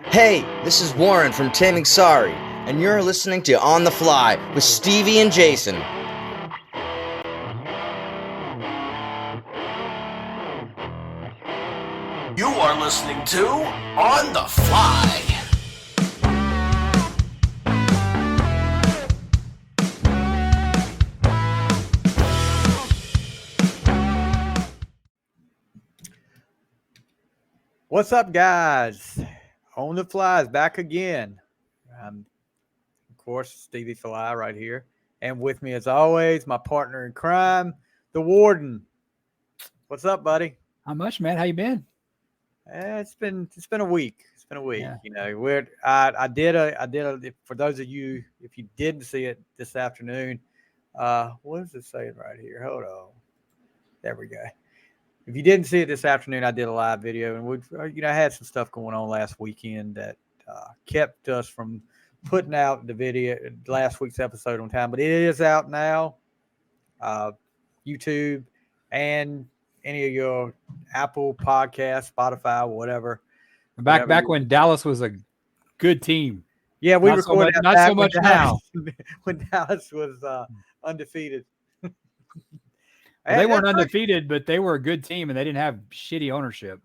Hey, this is Warren from Taming Sorry, and you're listening to On the Fly with Stevie and Jason. You are listening to On the Fly. What's up, guys? On the Fly is back again. Of course, Stevie Fly right here. And with me, as always, my partner in crime, the Worden. What's up, buddy? How much, man? How you been? It's been a week. It's been a week. Yeah. You know, I did a for those of you, if you didn't see it this afternoon, what does it say right here? Hold on. There we go. If you didn't see it this afternoon, I did a live video, and we, I had some stuff going on last weekend that kept us from putting out the video, last week's episode on time. But it is out now, YouTube, and any of your Apple Podcasts, Spotify, whatever. Back when Dallas was a good team. Yeah, we not recorded so much, not so much now. When Dallas was undefeated. Well, they weren't undefeated, but they were a good team, and they didn't have shitty ownership.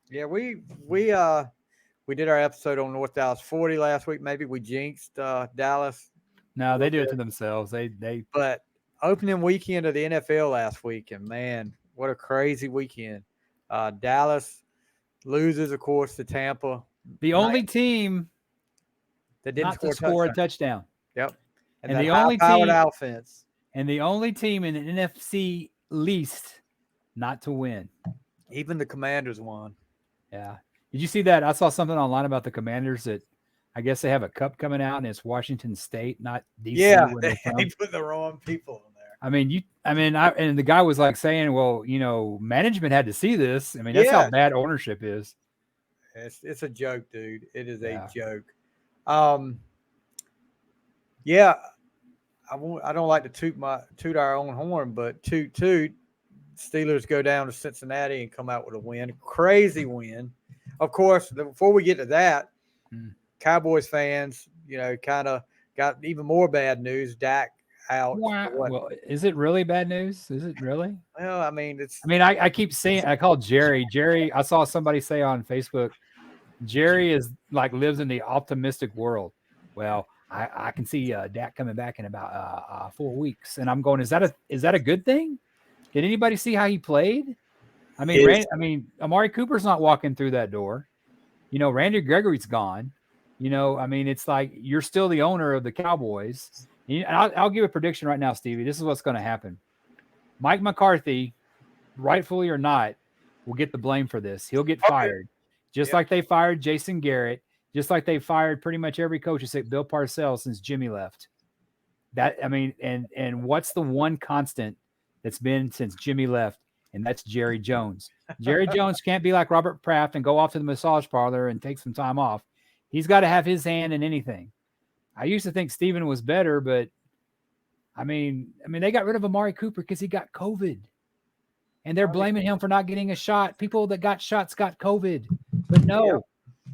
Yeah, we did our episode on North Dallas 40 last week. Maybe we jinxed Dallas. No, they do it to themselves. They. But opening weekend of the NFL last week, and man, what a crazy weekend! Dallas loses, of course, to Tampa. The only team that didn't score a touchdown. Yep, and the only team offense, and the only team in the NFC least not to win. Even the Commanders won. Yeah. Did you see that? I saw something online about the Commanders that I guess they have a cup coming out, and it's Washington State, not DC. Yeah, they put the wrong people in there. And the guy was like saying, well, management had to see this. I mean, that's how bad ownership is. It's a joke, dude. It is a joke. I don't like to toot our own horn, but toot. Steelers go down to Cincinnati and come out with a win. Crazy win. Of course, before we get to that, Cowboys fans, kind of got even more bad news. Dak out. Wow. Well, is it really bad news? Is it really? Well, I keep saying, I call Jerry. I saw somebody say on Facebook, Jerry lives in the optimistic world. Well, I can see Dak coming back in about 4 weeks, and I'm going, is that a good thing? Did anybody see how he played? I mean, Amari Cooper's not walking through that door. Randy Gregory's gone. It's like you're still the owner of the Cowboys. I'll give a prediction right now, Stevie. This is what's going to happen. Mike McCarthy, rightfully or not, will get the blame for this. He'll get fired, just like they fired Jason Garrett, just like they fired pretty much every coach except Bill Parcells since Jimmy left. And what's the one constant that's been since Jimmy left? And that's Jerry Jones. Jerry Jones can't be like Robert Kraft and go off to the massage parlor and take some time off. He's got to have his hand in anything. I used to think Steven was better, but they got rid of Amari Cooper because he got COVID. And they're blaming him for not getting a shot. People that got shots got COVID. But no,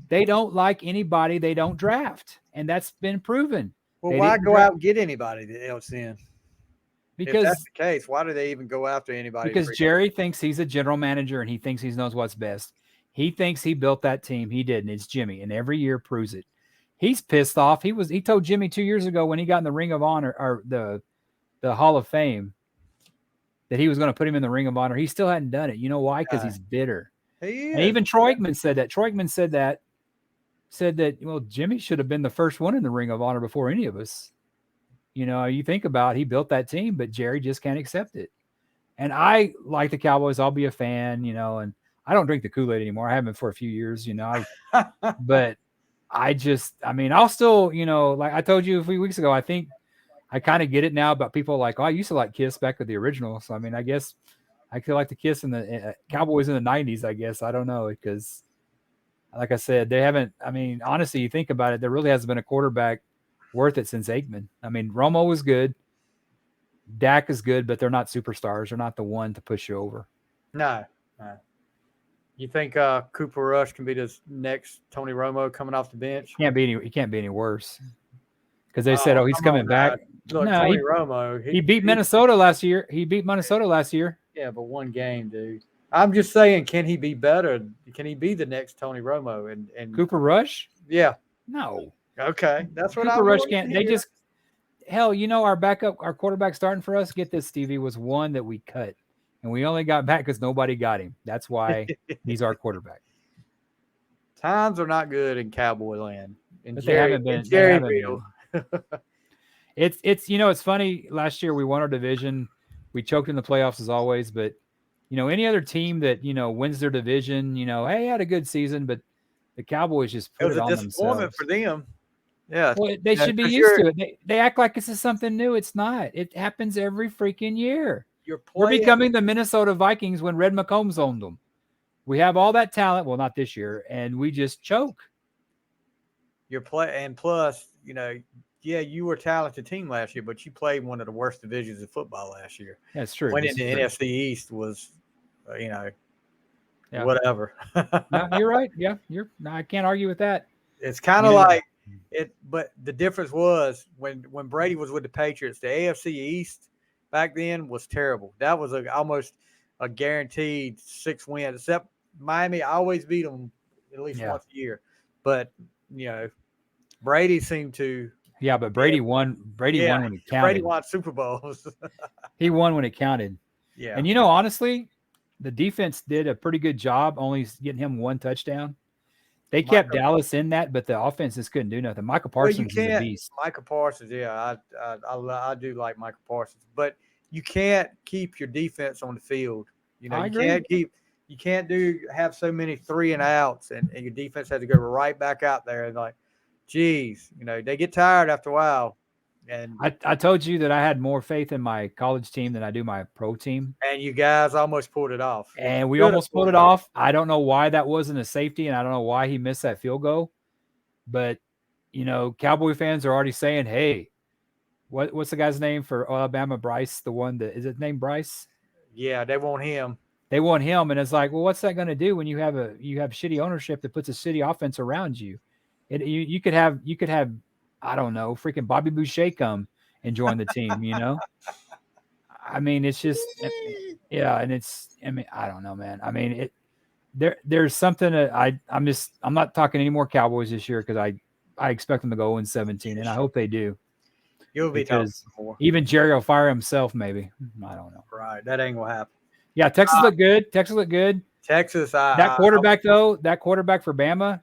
they don't like anybody they don't draft. And that's been proven. Well, why go out and get anybody else in? Because if that's the case, why do they even go after anybody? Because Jerry thinks he's a general manager and he thinks he knows what's best. He thinks he built that team. He didn't. It's Jimmy, and every year proves it. He's pissed off. He told Jimmy 2 years ago when he got in the Ring of Honor or the Hall of Fame that he was going to put him in the Ring of Honor. He still hadn't done it. You know why? Because he's bitter. And even Troigman said that. Troigman said that, well, Jimmy should have been the first one in the Ring of Honor before any of us. You think about he built that team, but Jerry just can't accept it. And I like the Cowboys. I'll be a fan, and I don't drink the Kool-Aid anymore. I haven't for a few years, but I'll still, like I told you a few weeks ago, I think I kind of get it now about people like, I used to like Kiss back with the original. So, I guess I could like the Kiss in the Cowboys in the 90s, I guess. I don't know, because like I said, they haven't, honestly, you think about it, there really hasn't been a quarterback worth it since Aikman. Romo was good. Dak is good, but they're not superstars. They're not the one to push you over. No. You think Cooper Rush can be the next Tony Romo coming off the bench? He can't be any worse. Because they said, he's come on coming back. now. Look, No, Tony Romo. he beat Minnesota last year. Yeah, but one game, dude. I'm just saying, can he be better? Can he be the next Tony Romo? And Cooper Rush? Yeah. No. Okay, that's what Cooper Rush can't. They just hell, our quarterback starting for us. Get this, Stevie, was one that we cut, and we only got back because nobody got him. That's why he's our quarterback. Times are not good in Cowboy land. But they haven't been. It's it's funny. Last year we won our division. We choked in the playoffs as always, but any other team that wins their division, hey, had a good season, but the Cowboys just put it on themselves. It was a disappointment for them. Yeah, well, they should be used to it. They act like this is something new. It's not. It happens every freaking year. We're becoming the Minnesota Vikings when Red McCombs owned them. We have all that talent. Well, not this year, and we just choke. And plus, you were a talented team last year, but you played one of the worst divisions of football last year. That's true. Winning the NFC East was, whatever. No, you're right. Yeah, I can't argue with that. It's kind of like it, but the difference was when Brady was with the Patriots, the AFC East back then was terrible. That was almost a guaranteed 6 wins, except Miami always beat them at least once a year. But, Brady seemed to. Yeah, but Brady won. Brady won when it counted. Brady won Super Bowls. He won when it counted. Yeah. And, honestly, the defense did a pretty good job only getting him one touchdown. They kept Dallas in that, but the offense just couldn't do nothing. Michael Parsons is a beast. Michael Parsons, yeah. I do like Michael Parsons. But you can't keep your defense on the field. I agree. You can't have so many 3 and outs and your defense had to go right back out there and geez, they get tired after a while. And I told you that I had more faith in my college team than I do my pro team. And you guys almost pulled it off. And we almost pulled it off. I don't know why that wasn't a safety, and I don't know why he missed that field goal. But, Cowboy fans are already saying, hey, what's the guy's name for Alabama? Bryce, the one that – is it named Bryce? Yeah, they want him. They want him, and it's like, well, what's that going to do when you have shitty ownership that puts a shitty offense around you? You could have I don't know, freaking Bobby Boucher come and join the team, I mean, it's just, and I don't know, man. I mean, there's something that I'm not talking any more Cowboys this year because I expect them to go 0-17, and I hope they do. You'll be talking more. Even Jerry will fire himself, maybe. I don't know. Right, that ain't gonna happen. Yeah, Texas looked good. Texas, that quarterback for Bama,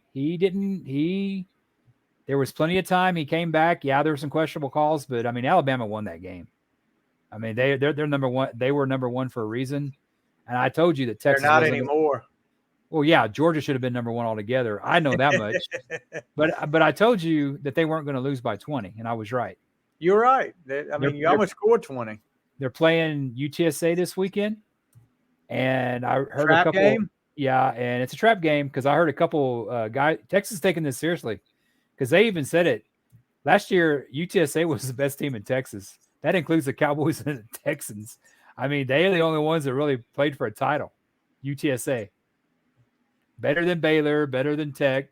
there was plenty of time. He came back. Yeah, there were some questionable calls, but I mean, Alabama won that game. I mean, they're number one. They were number one for a reason. And I told you that Texas. They're not anymore. Well, yeah, Georgia should have been number one altogether. I know that much. but I told you that they weren't going to lose by 20, and I was right. You're right. You almost scored 20. They're playing UTSA this weekend. And I heard a couple. Game? Yeah, and it's a trap game because I heard a couple guys. Texas taking this seriously because they even said it last year. UTSA was the best team in Texas. That includes the Cowboys and the Texans. I mean, they are the only ones that really played for a title. UTSA, better than Baylor, better than Tech.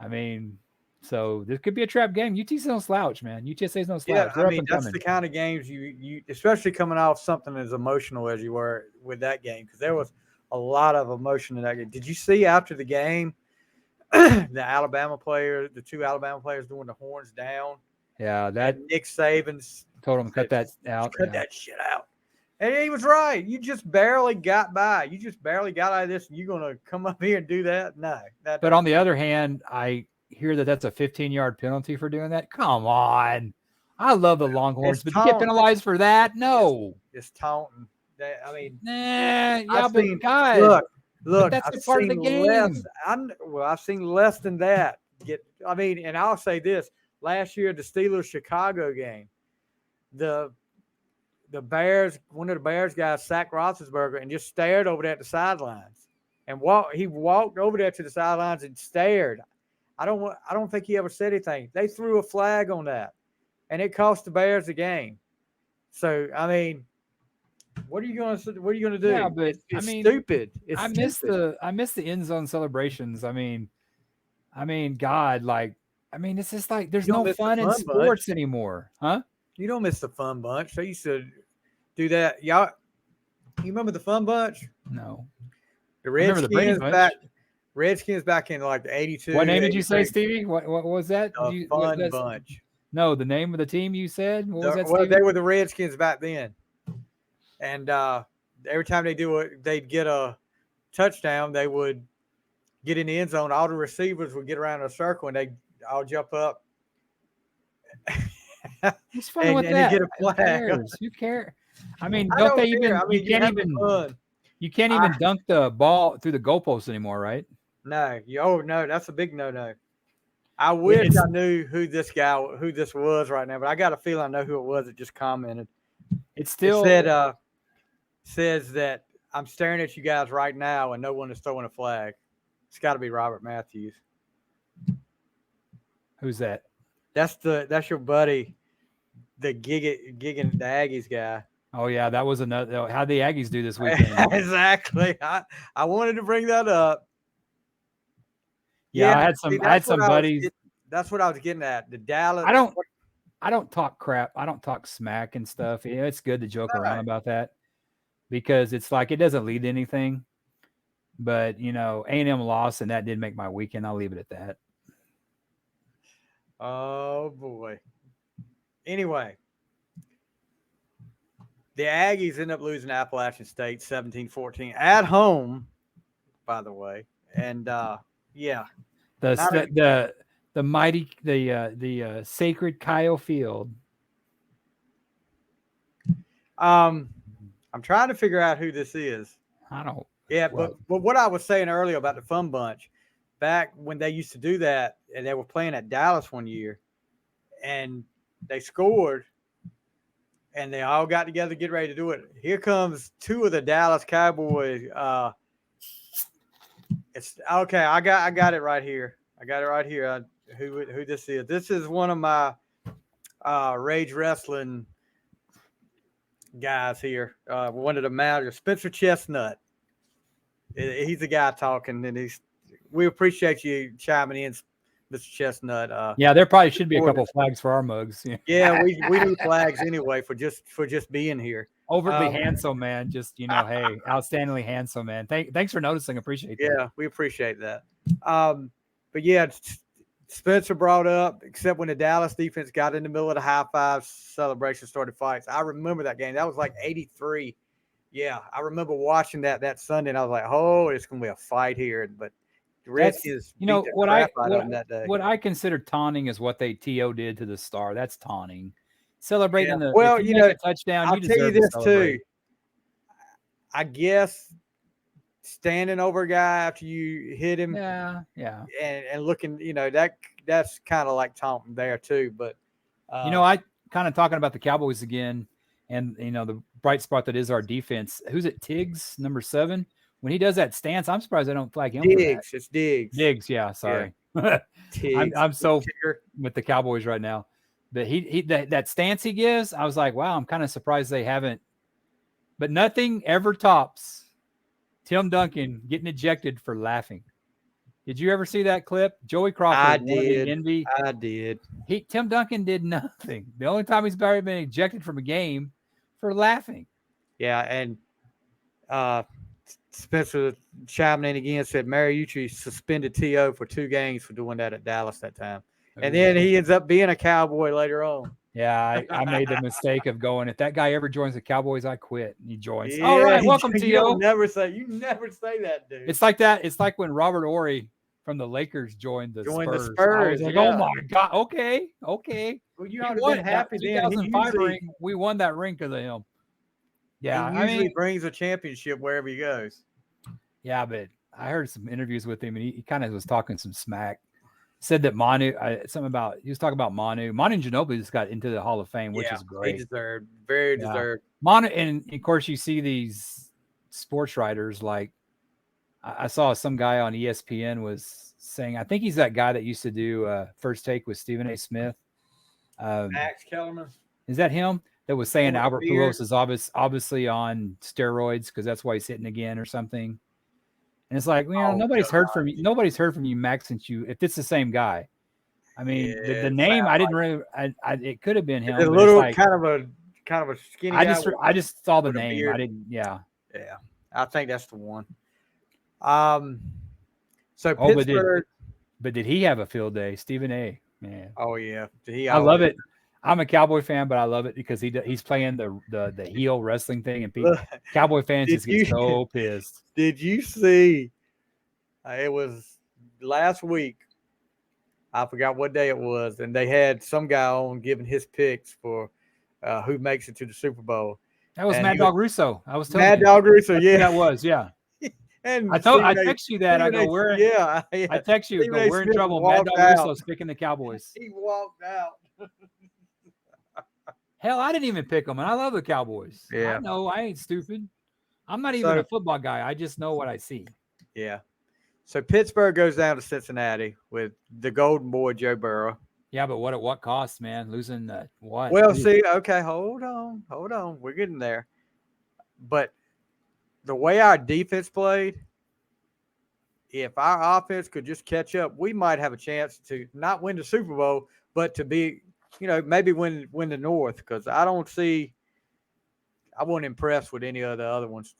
I mean, so this could be a trap game. UTSA's no slouch, man. UTSA's no slouch. Yeah, that's the kind of games you especially coming off something as emotional as you were with that game, because there was a lot of emotion in that game. Did you see after the game the two Alabama players doing the horns down? Yeah, that Nick Saban told him cut that out. Cut that shit out. And he was right. You just barely got by. You just barely got out of this, and you're going to come up here and do that? No. But on the other hand, I hear that that's a 15-yard penalty for doing that. Come on. I love the Longhorns, but you get penalized for that? No. It's taunting. But guys, look, that's a part of the game. I've seen less than that. And I'll say this. Last year, the Steelers-Chicago game, the Bears, one of the Bears guys sacked Roethlisberger and just stared over there at the sidelines. And he walked over there to the sidelines and stared. I don't think he ever said anything. They threw a flag on that, and it cost the Bears the game. So, I mean, What are you gonna do? Yeah, but It's I mean, stupid. It's I miss stupid. the end zone celebrations. I mean, God, like, I mean, it's just like there's You don't no miss the fun in fun bunch. sports anymore, huh? You don't miss the fun bunch. They used to do that. Y'all, you remember the fun bunch? No, The I remember the Brady Bunch. Redskins back in like the 82, What name did you say, 83. Stevie? What was that? Did The you fun bunch. no, the name of the team you said? What was that, Well, Stevie? they were the Redskins back then. And every time they'd get a touchdown, they would get in the end zone. All the receivers would get around in a circle and they all jump up. What's fun with and that? get a Who flag. cares? Who cares? I mean, I don't don't they care. even? I mean, you have fun. You can't even dunk the ball through the goalpost anymore, right? No, no, that's a big no. I wish I knew who this was right now, but I got a feeling I know who it was that just commented. It's still It says that I'm staring at you guys right now and no one is throwing a flag. It's got to be Robert Matthews. Who's that? That's your buddy, the gigging the Aggies guy. Oh yeah, that was another. How'd the Aggies do this weekend? Exactly. I wanted to bring that up. Yeah, I had some buddies. That's what I was getting at. The Dallas. I don't talk crap. I don't talk smack and stuff. Yeah, it's good to joke around about that because it's like it doesn't lead to anything. But A&M lost, and that did make my weekend. I'll leave it at that. Oh boy. Anyway, the Aggies end up losing Appalachian State 17-14 at home, by the way. And yeah. The mighty the sacred Kyle Field. I'm trying to figure out who this is. I don't. Yeah, but what I was saying earlier about the Fun Bunch, back when they used to do that, and they were playing at Dallas one year, and they scored, and they all got together to get ready to do it. Here comes two of the Dallas Cowboys. It's okay. I got it right here. Who this is? This is one of my Rage Wrestling guys here. One of the managers, Spencer Chestnut. He's the guy talking, and we appreciate you chiming in, Mr. Chestnut. Yeah, there probably should be a couple flags for our mugs. Yeah, we need flags anyway for just being here. Overtly handsome, man. Just hey, outstandingly handsome, man. Thanks for noticing. Appreciate that. Yeah, we appreciate that. But yeah, Spencer brought up, except when the Dallas defense got in the middle of the high five celebration, started fights. I remember that game. That was like 83. Yeah, I remember watching that Sunday, and I was like, "Oh, it's gonna be a fight here." But the Redskins, what I consider taunting is what they TO did to the star. That's taunting. Celebrating if you make a touchdown. I'll tell you this too. I guess standing over a guy after you hit him, yeah, and looking, that's kind of like taunting there too. But I kind of talking about the Cowboys again. And, the bright spot that is our defense. Who's it? Tiggs, number 7. When he does that stance, I'm surprised they don't flag him. Diggs. It's Diggs. Diggs, yeah, sorry. Yeah. I'm so with the Cowboys right now. But that stance he gives, I was like, wow, I'm kind of surprised they haven't. But nothing ever tops Tim Duncan getting ejected for laughing. Did you ever see that clip? Joey Crawford. I did. Tim Duncan did nothing. The only time he's been ejected from a game for laughing. Yeah, and Spencer chiming in again said Mariucci suspended T.O. for 2 games for doing that at Dallas that time. And then he ends up being a Cowboy later on. Yeah, I made the mistake of going, if that guy ever joins the Cowboys, I quit. And he joins. Yeah, all right, welcome to you. You never say that, dude. It's like that. It's like when Robert Ory from the Lakers joined the Spurs. I was like, oh my God. Okay. Well, you ought to won been happy then. 2005 ring. We won that ring because of him. Yeah, he usually brings a championship wherever he goes. Yeah, but I heard some interviews with him, and he kind of was talking some smack. Said that he was talking about Manu. Manu Ginobili just got into the Hall of Fame, which is great. He deserved, very deserved. Manu, and of course you see these sports writers like I saw some guy on ESPN was saying, I think he's that guy that used to do First Take with Stephen A. Smith. Max Kellerman. Is that him? that was saying with the Albert beard. Pujols is obviously on steroids because that's why he's hitting again or something. And it's like, nobody's heard from you. Nobody's heard from you, Max, since you. If it's the same guy, I mean, the name I didn't really. It could have been him. A But little it's like, kind of a skinny guy. I just saw the with a name. beard. I didn't. Yeah. Yeah, I think that's the one. So Oh, Pittsburgh. but did he have a field day? Stephen A. Man. Oh yeah, I love it. I'm a Cowboy fan, but I love it because he's playing the heel wrestling thing, and people, Cowboy fans just get so pissed. Did you see? It was last week. I forgot what day it was, and they had some guy on giving his picks for who makes it to the Super Bowl. That was Mad Dog Russo. I was telling Mad Dog Russo. Yeah, that was. Yeah. And I text you that. I go, I text you. Go, we're in trouble. Mad Dog Russo's picking the Cowboys. He walked out. Hell, I didn't even pick them, and I love the Cowboys. Yeah. I know. I ain't stupid. I'm not even a football guy. I just know what I see. Yeah. So Pittsburgh goes down to Cincinnati with the golden boy, Joe Burrow. Yeah, but what at what cost, man? Losing what? Well, see, okay, hold on. We're getting there. But the way our defense played, if our offense could just catch up, we might have a chance to not win the Super Bowl, but to be, maybe win the North. Because I wasn't impressed with any of the other ones.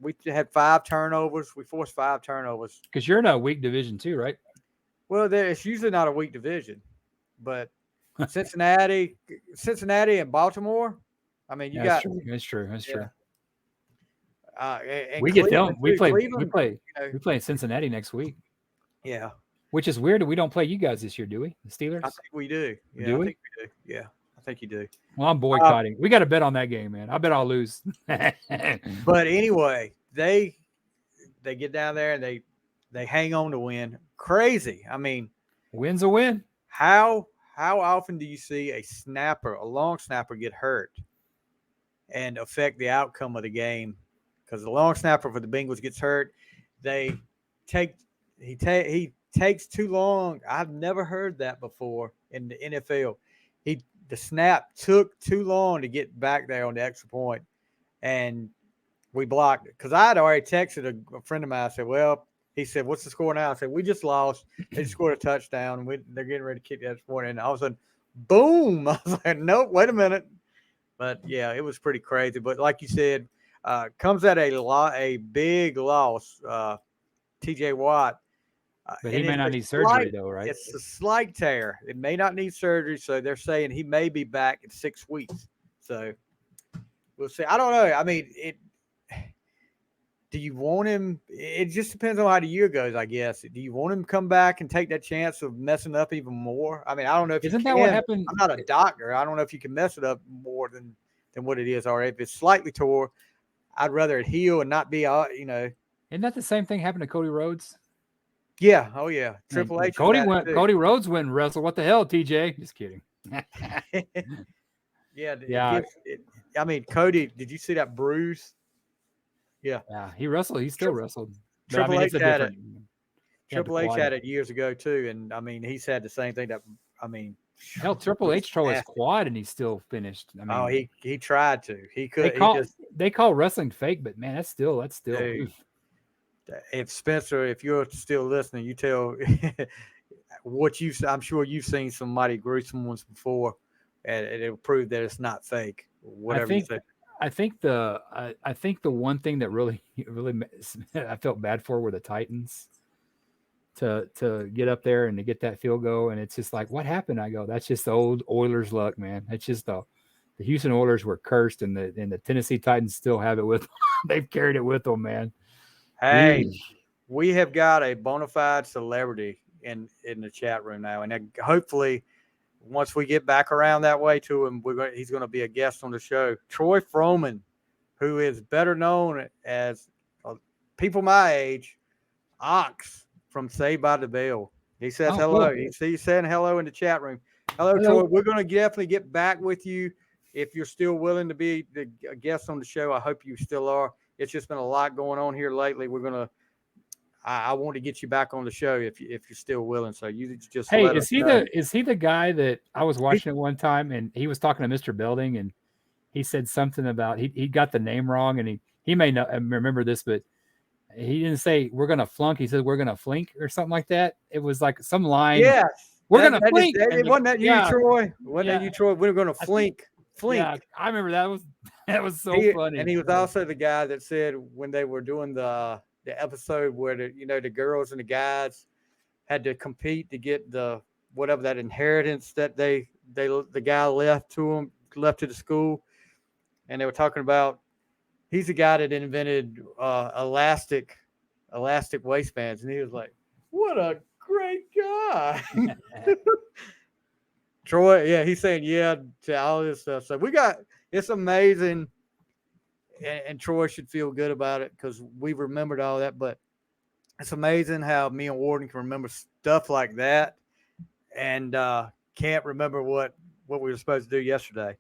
We had 5 turnovers. We forced 5 turnovers. Because you're in a weak division too, right? Well, it's usually not a weak division, but Cincinnati and Baltimore. I mean, That's true. We get them. We play in Cincinnati next week. Yeah, which is weird that we don't play you guys this year, do we? The Steelers? I think we do. Yeah, do we? I think we do. Yeah, I think you do. Well, I'm boycotting. We got to bet on that game, man. I bet I'll lose. But anyway, they get down there and they hang on to win. Crazy. I mean, win's a win. How often do you see a long snapper get hurt and affect the outcome of the game? Because the long snapper for the Bengals gets hurt, he takes too long. I've never heard that before in the NFL. The snap took too long to get back there on the extra point, and we blocked it. Because I had already texted a friend of mine. I said, well, he said, what's the score now? I said, we just lost. They scored a touchdown. They're getting ready to kick that point. And all of a sudden, boom. I was like, nope, wait a minute. But, yeah, it was pretty crazy. But like you said, comes at a big loss, TJ Watt. But he may not need surgery, though, right? It's a slight tear. It may not need surgery, so they're saying he may be back in 6 weeks. So we'll see. I don't know. I mean, do you want him? It just depends on how the year goes, I guess. Do you want him to come back and take that chance of messing up even more? I mean, I don't know if Isn't that what happened? I'm not a doctor. I don't know if you can mess it up more than what it is already. If it's slightly tore, I'd rather it heal and not be, Isn't that the same thing happened to Cody Rhodes? Yeah. Oh, yeah. Triple H. Cody Rhodes went and wrestled. What the hell, TJ? Just kidding. Yeah. I mean, Cody, did you see that bruise? Yeah. Yeah, he wrestled. He still wrestled. Triple H had it. Triple H had it years ago, too. And, I mean, he's had the same thing hell, Triple H tore his quad and he still finished. I mean, he tried to. He could. They call wrestling fake, but, man, that's still. Dude, if Spencer, if you're still listening, you tell I'm sure you've seen some mighty gruesome ones before, and it'll prove that it's not fake. Whatever you say. I think the one thing that really I felt bad for were the Titans to get up there and to get that field goal, and it's just like, what happened? I go, that's just the old Oilers luck, man. That's just the Houston Oilers were cursed, and the Tennessee Titans still have it with them. They've carried it with them, man. Hey, we have got a bona fide celebrity in the chat room now, and hopefully, once we get back around that way to him, he's going to be a guest on the show. Troy Froman, who is better known as people my age, Ox from Saved by the Bell. He says hello. Cool. He's saying hello in the chat room. Hello, Troy. We're going to definitely get back with you if you're still willing to be a guest on the show. I hope you still are. It's just been a lot going on here lately. I want to get you back on the show if you're still willing. So you just is he the guy that I was watching at one time and he was talking to Mr. Belding and he said something about he got the name wrong, and he may not remember this, but he didn't say we're gonna flunk. He said we're gonna flink or something like that. It was like some line. Yes. We're gonna flink. Wasn't that you, Yeah. Troy? Wasn't that Yeah. you, Troy? We were going to flink. Yeah, I remember that was so funny. And he was also the guy that said when they were doing the episode where the girls and the guys had to compete to get the whatever that inheritance that the guy left to the school, and they were talking about he's the guy that invented elastic waistbands, and he was like, "What a great guy." Troy, yeah, he's saying yeah to all this stuff. So it's amazing, and Troy should feel good about it because we remembered all that. But it's amazing how me and Worden can remember stuff like that, and can't remember what we were supposed to do yesterday.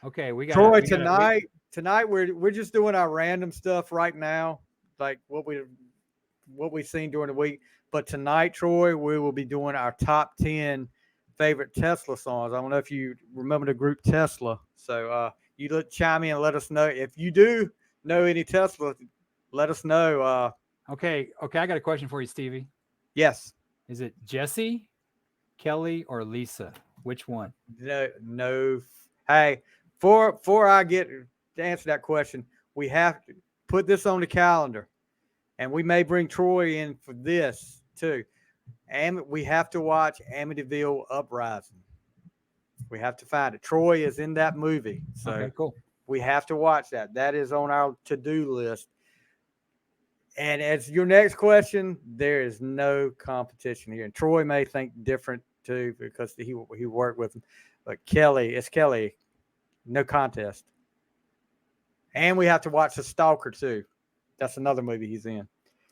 Okay, we got Troy tonight. Tonight we're just doing our random stuff right now, like what we've seen during the week. But tonight, Troy, we will be doing our top 10 favorite Tesla songs. I don't know if you remember the group Tesla. So you chime in and let us know. If you do know any Tesla, let us know. Okay, I got a question for you, Stevie. Yes. Is it Jesse, Kelly, or Lisa? Which one? No. Hey, before I get to answer that question, we have to put this on the calendar. And we may bring Troy in for this too. And we have to watch Amityville Uprising. We have to find it. Troy is in that movie. So okay, cool. We have to watch that. That is on our to-do list. And as your next question, there is no competition here. And Troy may think different too because he worked with him. But it's Kelly. No contest. And we have to watch The Stalker too. That's another movie he's in.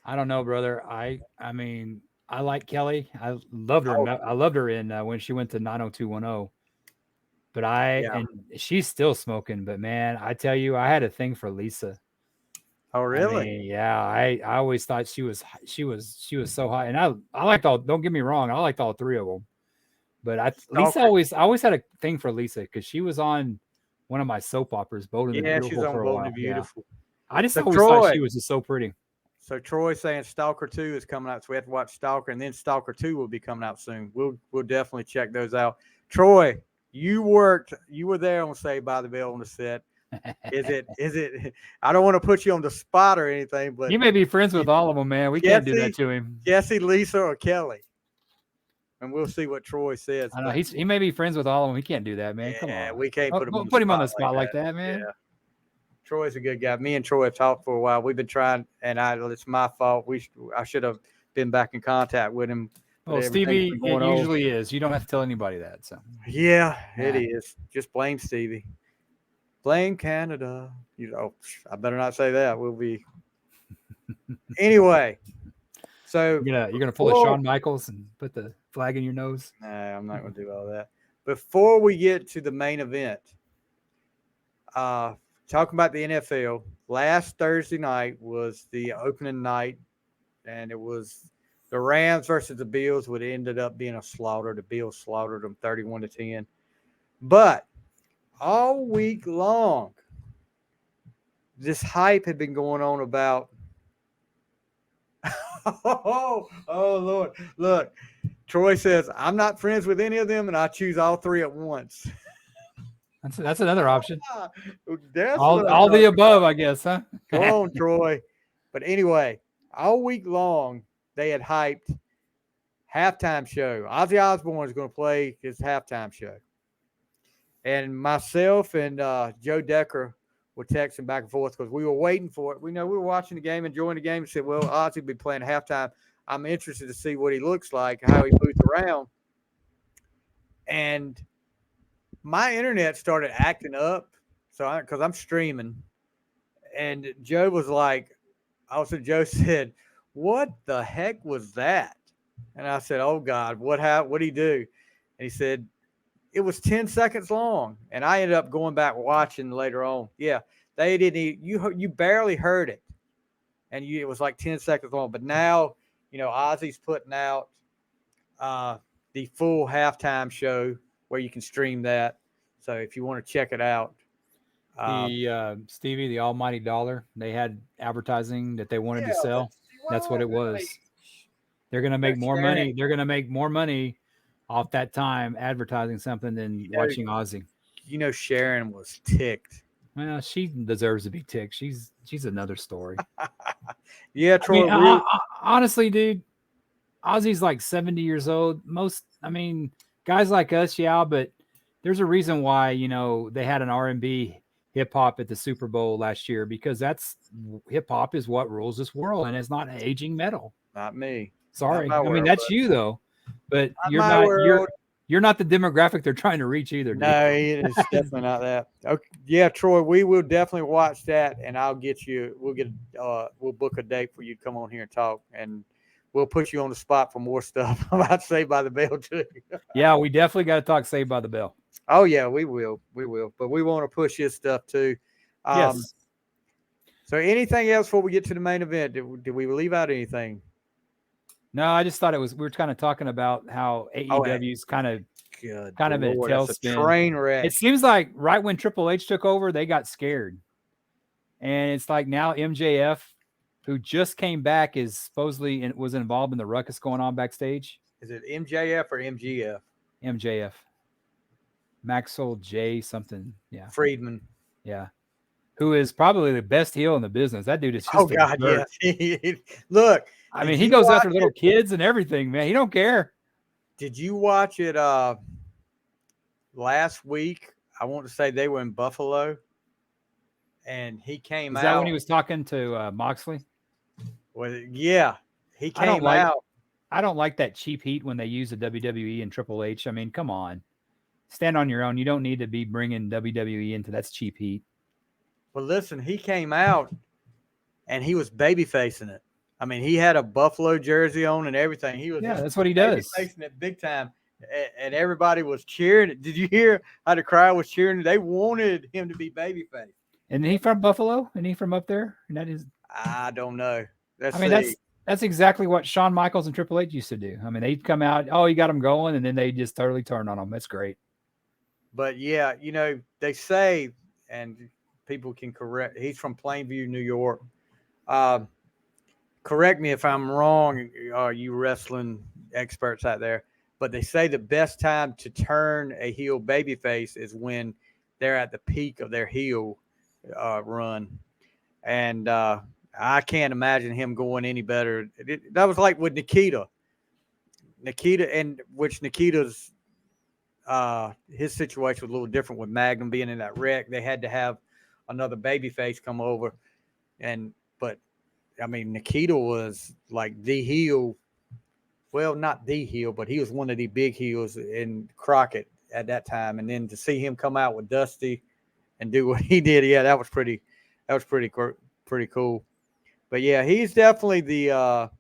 I don't know, brother. I mean, I like Kelly. I loved her. I loved her in when she went to 90210. But and she's still smoking. But man, I tell you, I had a thing for Lisa. Oh, really? I mean, yeah. I always thought she was so hot, and I liked all. Don't get me wrong, I liked all three of them. But Lisa always had a thing for Lisa because she was on one of my soap operas, Bold and the Beautiful, she's on for a Bold while. and Beautiful. Yeah. I just always thought she was just so pretty. So Troy's saying Stalker 2 is coming out, so we have to watch Stalker, and then Stalker 2 will be coming out soon. We'll definitely check those out. Troy, you were there on Saved by the Bell on the set. Is it? I don't want to put you on the spot or anything, but you may be friends with all of them, man. We can't do that to him. Jesse, Lisa, or Kelly, and we'll see what Troy says. I know he may be friends with all of them. He can't do that, man. Come on, we can't put him on the spot like that, man. Yeah. Troy's a good guy. Me and Troy have talked for a while. We've been trying, and it's my fault. I should have been back in contact with him. Well, Stevie, it usually is. You don't have to tell anybody that. So yeah, it is. Just blame Stevie. Blame Canada. I better not say that. We'll be anyway. So you're gonna pull a Shawn Michaels and put the flag in your nose. Nah, I'm not gonna do all that. Before we get to the main event, talking about the NFL, last Thursday night was the opening night, and it was the Rams versus the Bills, which ended up being a slaughter. The Bills slaughtered them 31-10. But all week long, this hype had been going on about oh Lord. Look, Troy says, I'm not friends with any of them, and I choose all three at once. That's another option. That's all the above, I guess, huh? Go on, Troy. But anyway, all week long, they had hyped halftime show. Ozzy Osbourne is going to play his halftime show. And myself and Joe Decker were texting back and forth because we were waiting for it. We were watching the game, enjoying the game, and said, well, Ozzy will be playing halftime. I'm interested to see what he looks like, how he moves around. And my internet started acting up, because I'm streaming. And Joe was like, Joe said, what the heck was that? And I said, oh, God, what'd he do? And he said, it was 10 seconds long. And I ended up going back watching later on. Yeah, they didn't, you barely heard it. And it was like 10 seconds long. But now, Ozzy's putting out the full halftime show where you can stream that. So if you want to check it out, The Stevie, the Almighty Dollar. They had advertising that they wanted to Yeah, sell. That's what it was. They're going to make more Sharon, money. They're going to make more money off that time advertising something than watching Ozzy. Sharon was ticked. Well, she deserves to be ticked. She's another story. Yeah, I Troy. mean, honestly, dude, Ozzy's like 70 years old. Guys like us, yeah, but there's a reason why, they had an R&B hip hop at the Super Bowl last year, because that's hip hop is what rules this world, and it's not aging metal. Not me. Sorry. Not my world, that's you though, but you're my not, world. you're not the demographic they're trying to reach either. Dude. No, it's definitely not that. Okay, yeah, Troy, we will definitely watch that, and I'll get you. We'll book a date for you to come on here and talk, and we'll put you on the spot for more stuff about Saved by the Bell too. Yeah, we definitely got to talk Saved by the Bell. Oh yeah, we will, but we want to push his stuff too. Yes. So anything else before we get to the main event? Did we leave out anything? No, I just thought we were kind of talking about how AEW's kind of in a tailspin. Train wreck. It seems like right when Triple H took over, they got scared. And it's like now MJF, who just came back, is supposedly was involved in the ruckus going on backstage. Is it MJF or MGF? MJF. Maxwell J something. Yeah. Friedman. Yeah. Who is probably the best heel in the business. That dude is just yeah. Look. I mean, he goes after little kids and everything, man. He don't care. Did you watch it last week? I want to say they were in Buffalo, and he came out. Is that when he was talking to Moxley? Well, yeah, he came out. I don't like that cheap heat when they use the WWE and Triple H. I mean, come on. Stand on your own. You don't need to be bringing WWE into that's cheap heat. Well, listen, he came out, and he was baby facing it. I mean, he had a Buffalo jersey on and everything. He was that's what he does. Facing it big time, and everybody was cheering. Did you hear how the crowd was cheering? They wanted him to be babyface. And he from Buffalo? And he from up there? And that is, I don't know. That's exactly what Shawn Michaels and Triple H used to do. I mean, they'd come out, oh, you got them going, and then they just totally turn on them. That's great. But yeah, they say, and people can correct. He's from Plainview, New York. Correct me if I'm wrong, you wrestling experts out there, but they say the best time to turn a heel babyface is when they're at the peak of their heel run. And I can't imagine him going any better. That was like with Nikita's, Nikita's his situation was a little different with Magnum being in that wreck. They had to have another babyface come over, but I mean, Nikita was like the heel. Well, not the heel, but he was one of the big heels in Crockett at that time. And then to see him come out with Dusty and do what he did, yeah, that was pretty cool. But yeah, he's definitely the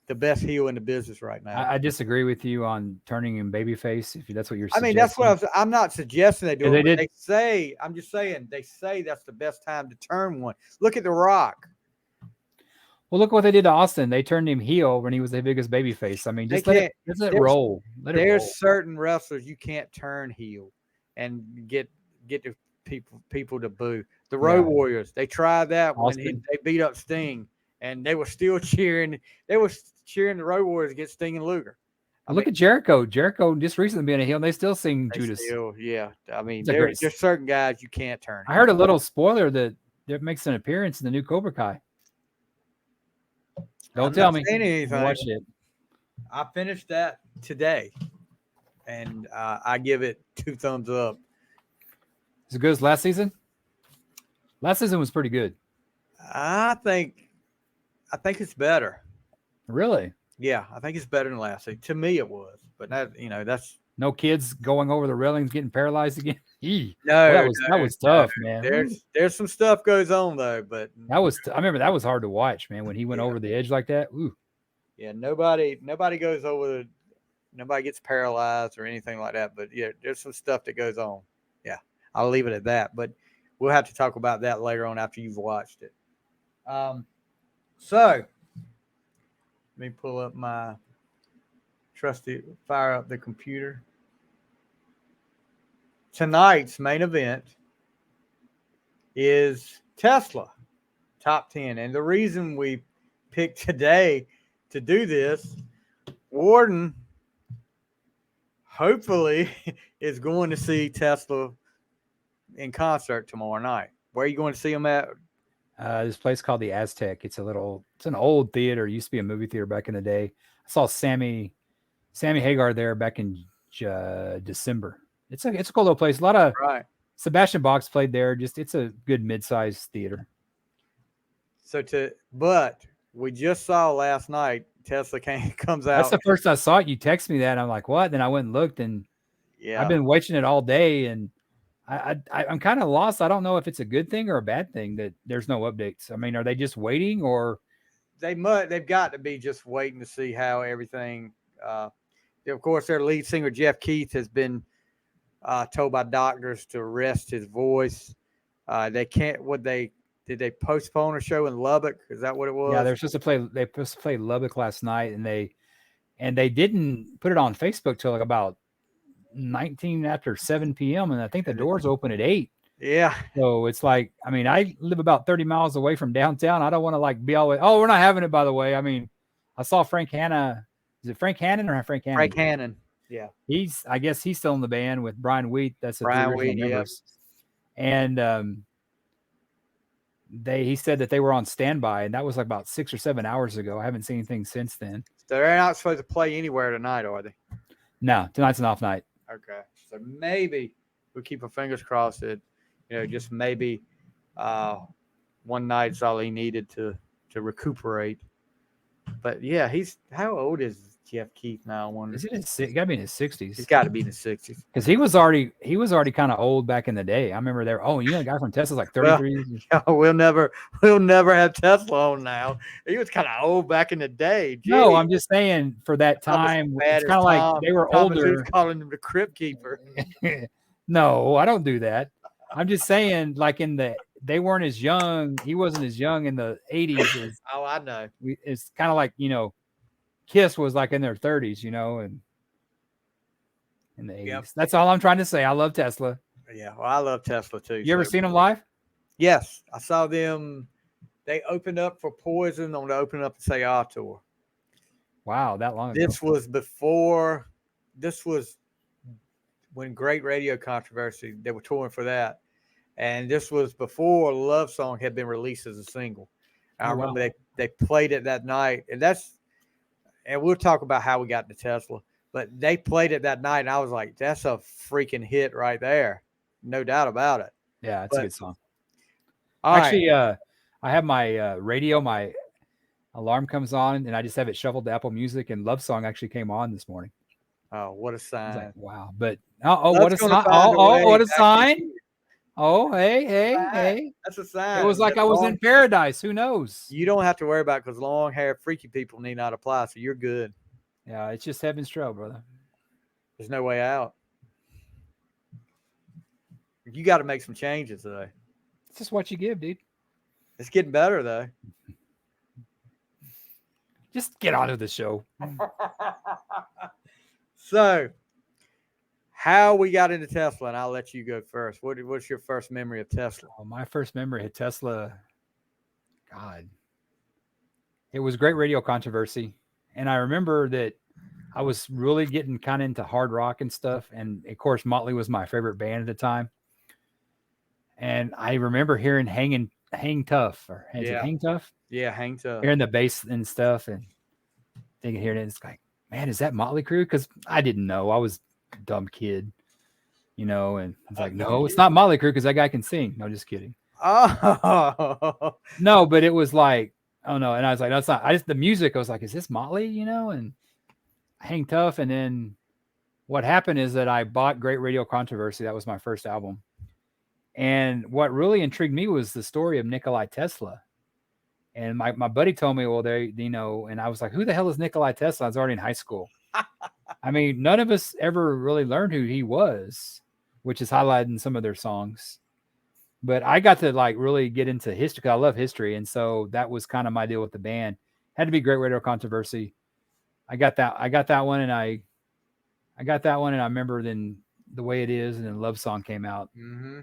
best heel in the business right now. I disagree with you on turning him babyface. If that's what you're suggesting. I mean, that's what I'm not suggesting they do. They it, did. They say, I'm just saying, they say that's the best time to turn one. Look at The Rock. Well, look what they did to Austin. They turned him heel when he was the biggest babyface. I mean, just let it roll. There's certain wrestlers you can't turn heel and get the people to boo. The Road Warriors, they tried that when they beat up Sting, and they were still cheering. They were cheering the Road Warriors against Sting and Luger. Look at Jericho. Jericho just recently being a heel, and they still sing Judas. Yeah. I mean, there's certain guys you can't turn. I heard a little spoiler that makes an appearance in the new Cobra Kai. Don't tell me. Watch it. I finished that today, and I give it 2 thumbs up. Is it good as last season? Last season was pretty good. I think it's better. Really? Yeah, I think it's better than last season. To me, it was, but that's no kids going over the railings getting paralyzed again. No, that was tough, man. There's some stuff goes on though, but I remember that was hard to watch, man. When he went over the edge like that. Ooh. Yeah, nobody goes over. Nobody gets paralyzed or anything like that. But yeah, there's some stuff that goes on. Yeah, I'll leave it at that. But we'll have to talk about that later on after you've watched it. So let me pull up my fire up the computer. Tonight's main event is Tesla top 10. And the reason we picked today to do this, Worden hopefully is going to see Tesla in concert tomorrow night. Where are you going to see him at? This place called the Aztec. It's an old theater. It used to be a movie theater back in the day. I saw Sammy Hagar there back in December. It's a cool little place. A lot of Right. Sebastian Bach's played there. It's a good mid-sized theater. But we just saw last night Tesla comes out. That's the first I saw it. You text me that, and I'm like, what? Then I went and looked, and Yeah, I've been watching it all day, and I'm kind of lost. I don't know if it's a good thing or a bad thing that there's no updates. I mean, are they just waiting, or they've got to be just waiting to see how everything. Of course, their lead singer Jeff Keith has been told by doctors to rest his voice. They can't. Did they postpone a show in Lubbock? Is that what it was? yeah, they're supposed to play. They supposed to play Lubbock last night, and they didn't put it on Facebook till like about 19 after 7 p.m. and I think the doors open at 8. Yeah. So it's like, I mean, I live about 30 miles away from downtown. I don't want to like be all the way. Oh, we're not having it, by the way. I mean, I saw Frank Hanna. Is it Frank Hannon or Frank Hannon? Frank Hannon. Yeah. I guess he's still in the band with Brian Wheat. That's the Brian three original Wheat, members. And he said that they were on standby, and that was like about 6 or 7 hours ago. I haven't seen anything since then. They're not supposed to play anywhere tonight, are they? No, tonight's an off night. Okay. So maybe we'll keep our fingers crossed that, just maybe one night's all he needed to recuperate. But yeah, how old is Jeff Keith now? I wonder. Is he got to be in his 60s? He's got to be in his 60s. Because he was already kind of old back in the day. I remember the guy from Tesla's like 33. We'll never have Tesla on now. He was kind of old back in the day. Gee. No, I'm just saying for that time, it's kind of like they were older. Who's calling him the Crypt Keeper? No, I don't do that. I'm just saying, like they weren't as young. He wasn't as young in the 80s. Oh, I know. It's kind of like, Kiss was like in their 30s, and in the 80s. Yep. That's all I'm trying to say. I love Tesla. Yeah, well, I love Tesla too. You ever seen them live? Yes, I saw them. They opened up for Poison on the Open Up and Say Ah tour. Wow, that long ago. This was when Great Radio Controversy, they were touring for that. And this was before Love Song had been released as a single. I remember they played it that night. And we'll talk about how we got into Tesla. But they played it that night, and I was like, that's a freaking hit right there. No doubt about it. Yeah, it's a good song. Actually, I have my radio, my alarm comes on, and I just have it shuffled to Apple Music, and Love Song actually came on this morning. Oh, what a sign. Like, wow. But, what a sign. What a sign. Oh, hey. That's a sign. It was like I was in paradise. Who knows? You don't have to worry about it because long-haired, freaky people need not apply, so you're good. Yeah, it's just heaven's trail, brother. There's no way out. You got to make some changes today. It's just what you give, dude. It's getting better, though. Just get on to the show. So, how we got into Tesla, and I'll let you go first. What's your first memory of Tesla? Oh, my first memory of Tesla, God. It was Great Radio Controversy. And I remember that I was really getting kind of into hard rock and stuff. And, of course, Motley was my favorite band at the time. And I remember hearing Hang Tough. Or is it Hang Tough? Yeah, Hang Tough. Hearing the bass and stuff. And thinking, hearing it, it's like, man, is that Motley Crue? Because I didn't know. I was a dumb kid, and it's like, no, it's not Motley Crue because that guy can sing. No, just kidding. Oh. No, but it was like, oh, no. And I was like, no, it's not. The music, I was like, is this Motley, and Hang Tough. And then what happened is that I bought Great Radio Controversy. That was my first album. And what really intrigued me was the story of Nikola Tesla. And my buddy told me, well, and I was like, who the hell is Nikola Tesla? I was already in high school. I mean, none of us ever really learned who he was, which is highlighted in some of their songs. But I got to really get into history because I love history. And so that was kind of my deal with the band. Had to be Great Radio Controversy. I got that one, and I remember then The Way It Is, and then Love Song came out. Mm-hmm.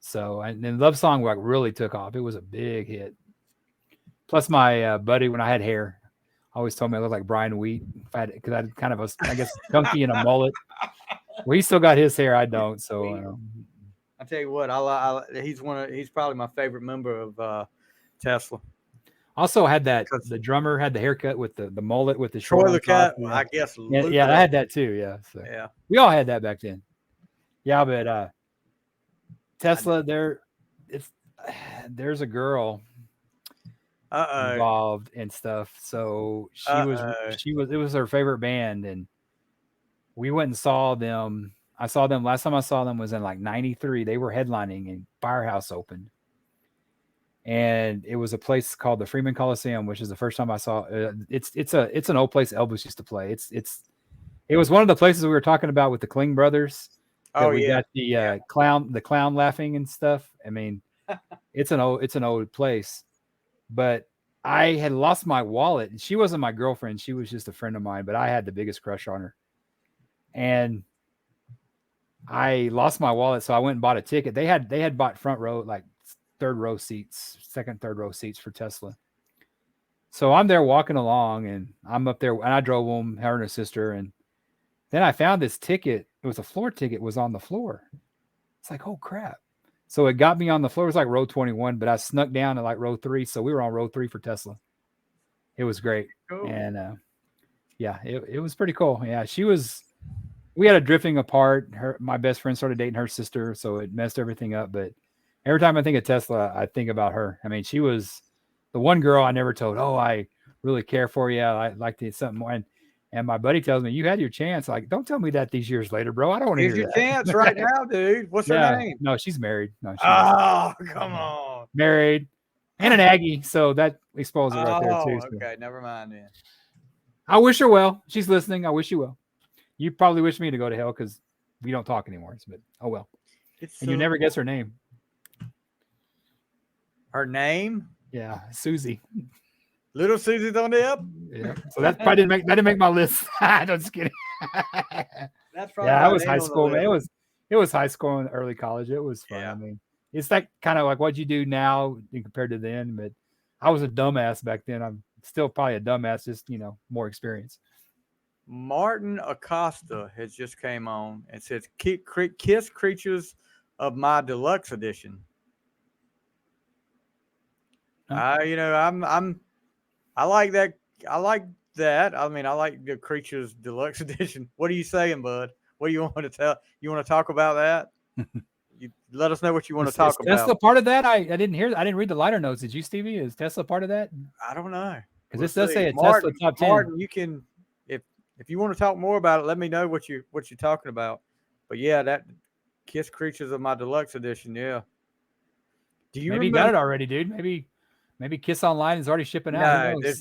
So, and then Love Song like really took off. It was a big hit. Plus, my buddy, when I had hair, always told me I looked like Brian Wheat because I had kind of I guess, chunky and a mullet. Well, he still got his hair. I don't. So, I tell you what, he's probably my favorite member of Tesla. Also had the drummer had the haircut with the mullet with the short Troy cut. Yeah. I guess. Yeah, I had that too. Yeah. So yeah, we all had that back then. Yeah, but Tesla, there's a girl involved and stuff. So it was her favorite band, and we went and saw them. Last time I saw them was in like 93. They were headlining and Firehouse opened. And it was a place called the Freeman Coliseum, which is the first time I saw it's an old place Elvis used to play. It was one of the places we were talking about with the Kling brothers. Oh, we got the clown laughing and stuff. I mean, it's an old place. But I had lost my wallet, and she wasn't my girlfriend. She was just a friend of mine, but I had the biggest crush on her. And I lost my wallet, so I went and bought a ticket. They had bought front row, like third row seats for Tesla. So I'm there walking along, and I'm up there, and I drove home, her and her sister, and then I found this ticket. It was a floor ticket, was on the floor. It's like, oh crap. So it got me on the floor. It was like row 21, but I snuck down to like row 3. So we were on row 3 for Tesla. It was great. Cool. And yeah, it was pretty cool. Yeah, we had a drifting apart. My best friend started dating her sister, so it messed everything up. But every time I think of Tesla, I think about her. I mean, she was the one girl I never told, oh, I really care for you. I'd like to get something more. And my buddy tells me, you had your chance. Like, don't tell me that these years later, bro. I don't want to hear your that. chance right now, dude. What's her name? No, she's married. No, come on. Married and an Aggie. So that exposes it right there too. So. Okay. Never mind then. I wish her well. She's listening. I wish you well. You probably wish me to go to hell because we don't talk anymore. But oh well. And you never guess her name. Her name? Yeah, Susie. Little Susie's on the up. Yeah. So that probably didn't make my list. I'm just kidding. That's probably that was high school, man. It was high school and early college. It was fun. Yeah. I mean, it's that kind of like what you do now compared to then. But I was a dumbass back then. I'm still probably a dumbass, just more experience. Martin Acosta has just came on and says, "Kiss Creatures of My Deluxe Edition." I like that. I like that. I mean, I like the Creatures Deluxe Edition. What are you saying, bud? What do you want to tell? You want to talk about that? You let us know what you want to talk about. Is Tesla part of that? I didn't hear. I didn't read the liner notes. Did you, Stevie? Is Tesla part of that? I don't know. Because this does say a Tesla top 10. Martin, you can, if you want to talk more about it, let me know what you're talking about. But yeah, that Kiss Creatures of My Deluxe Edition. Yeah. Do you maybe got it already, dude? Maybe Kiss Online is already shipping out. No,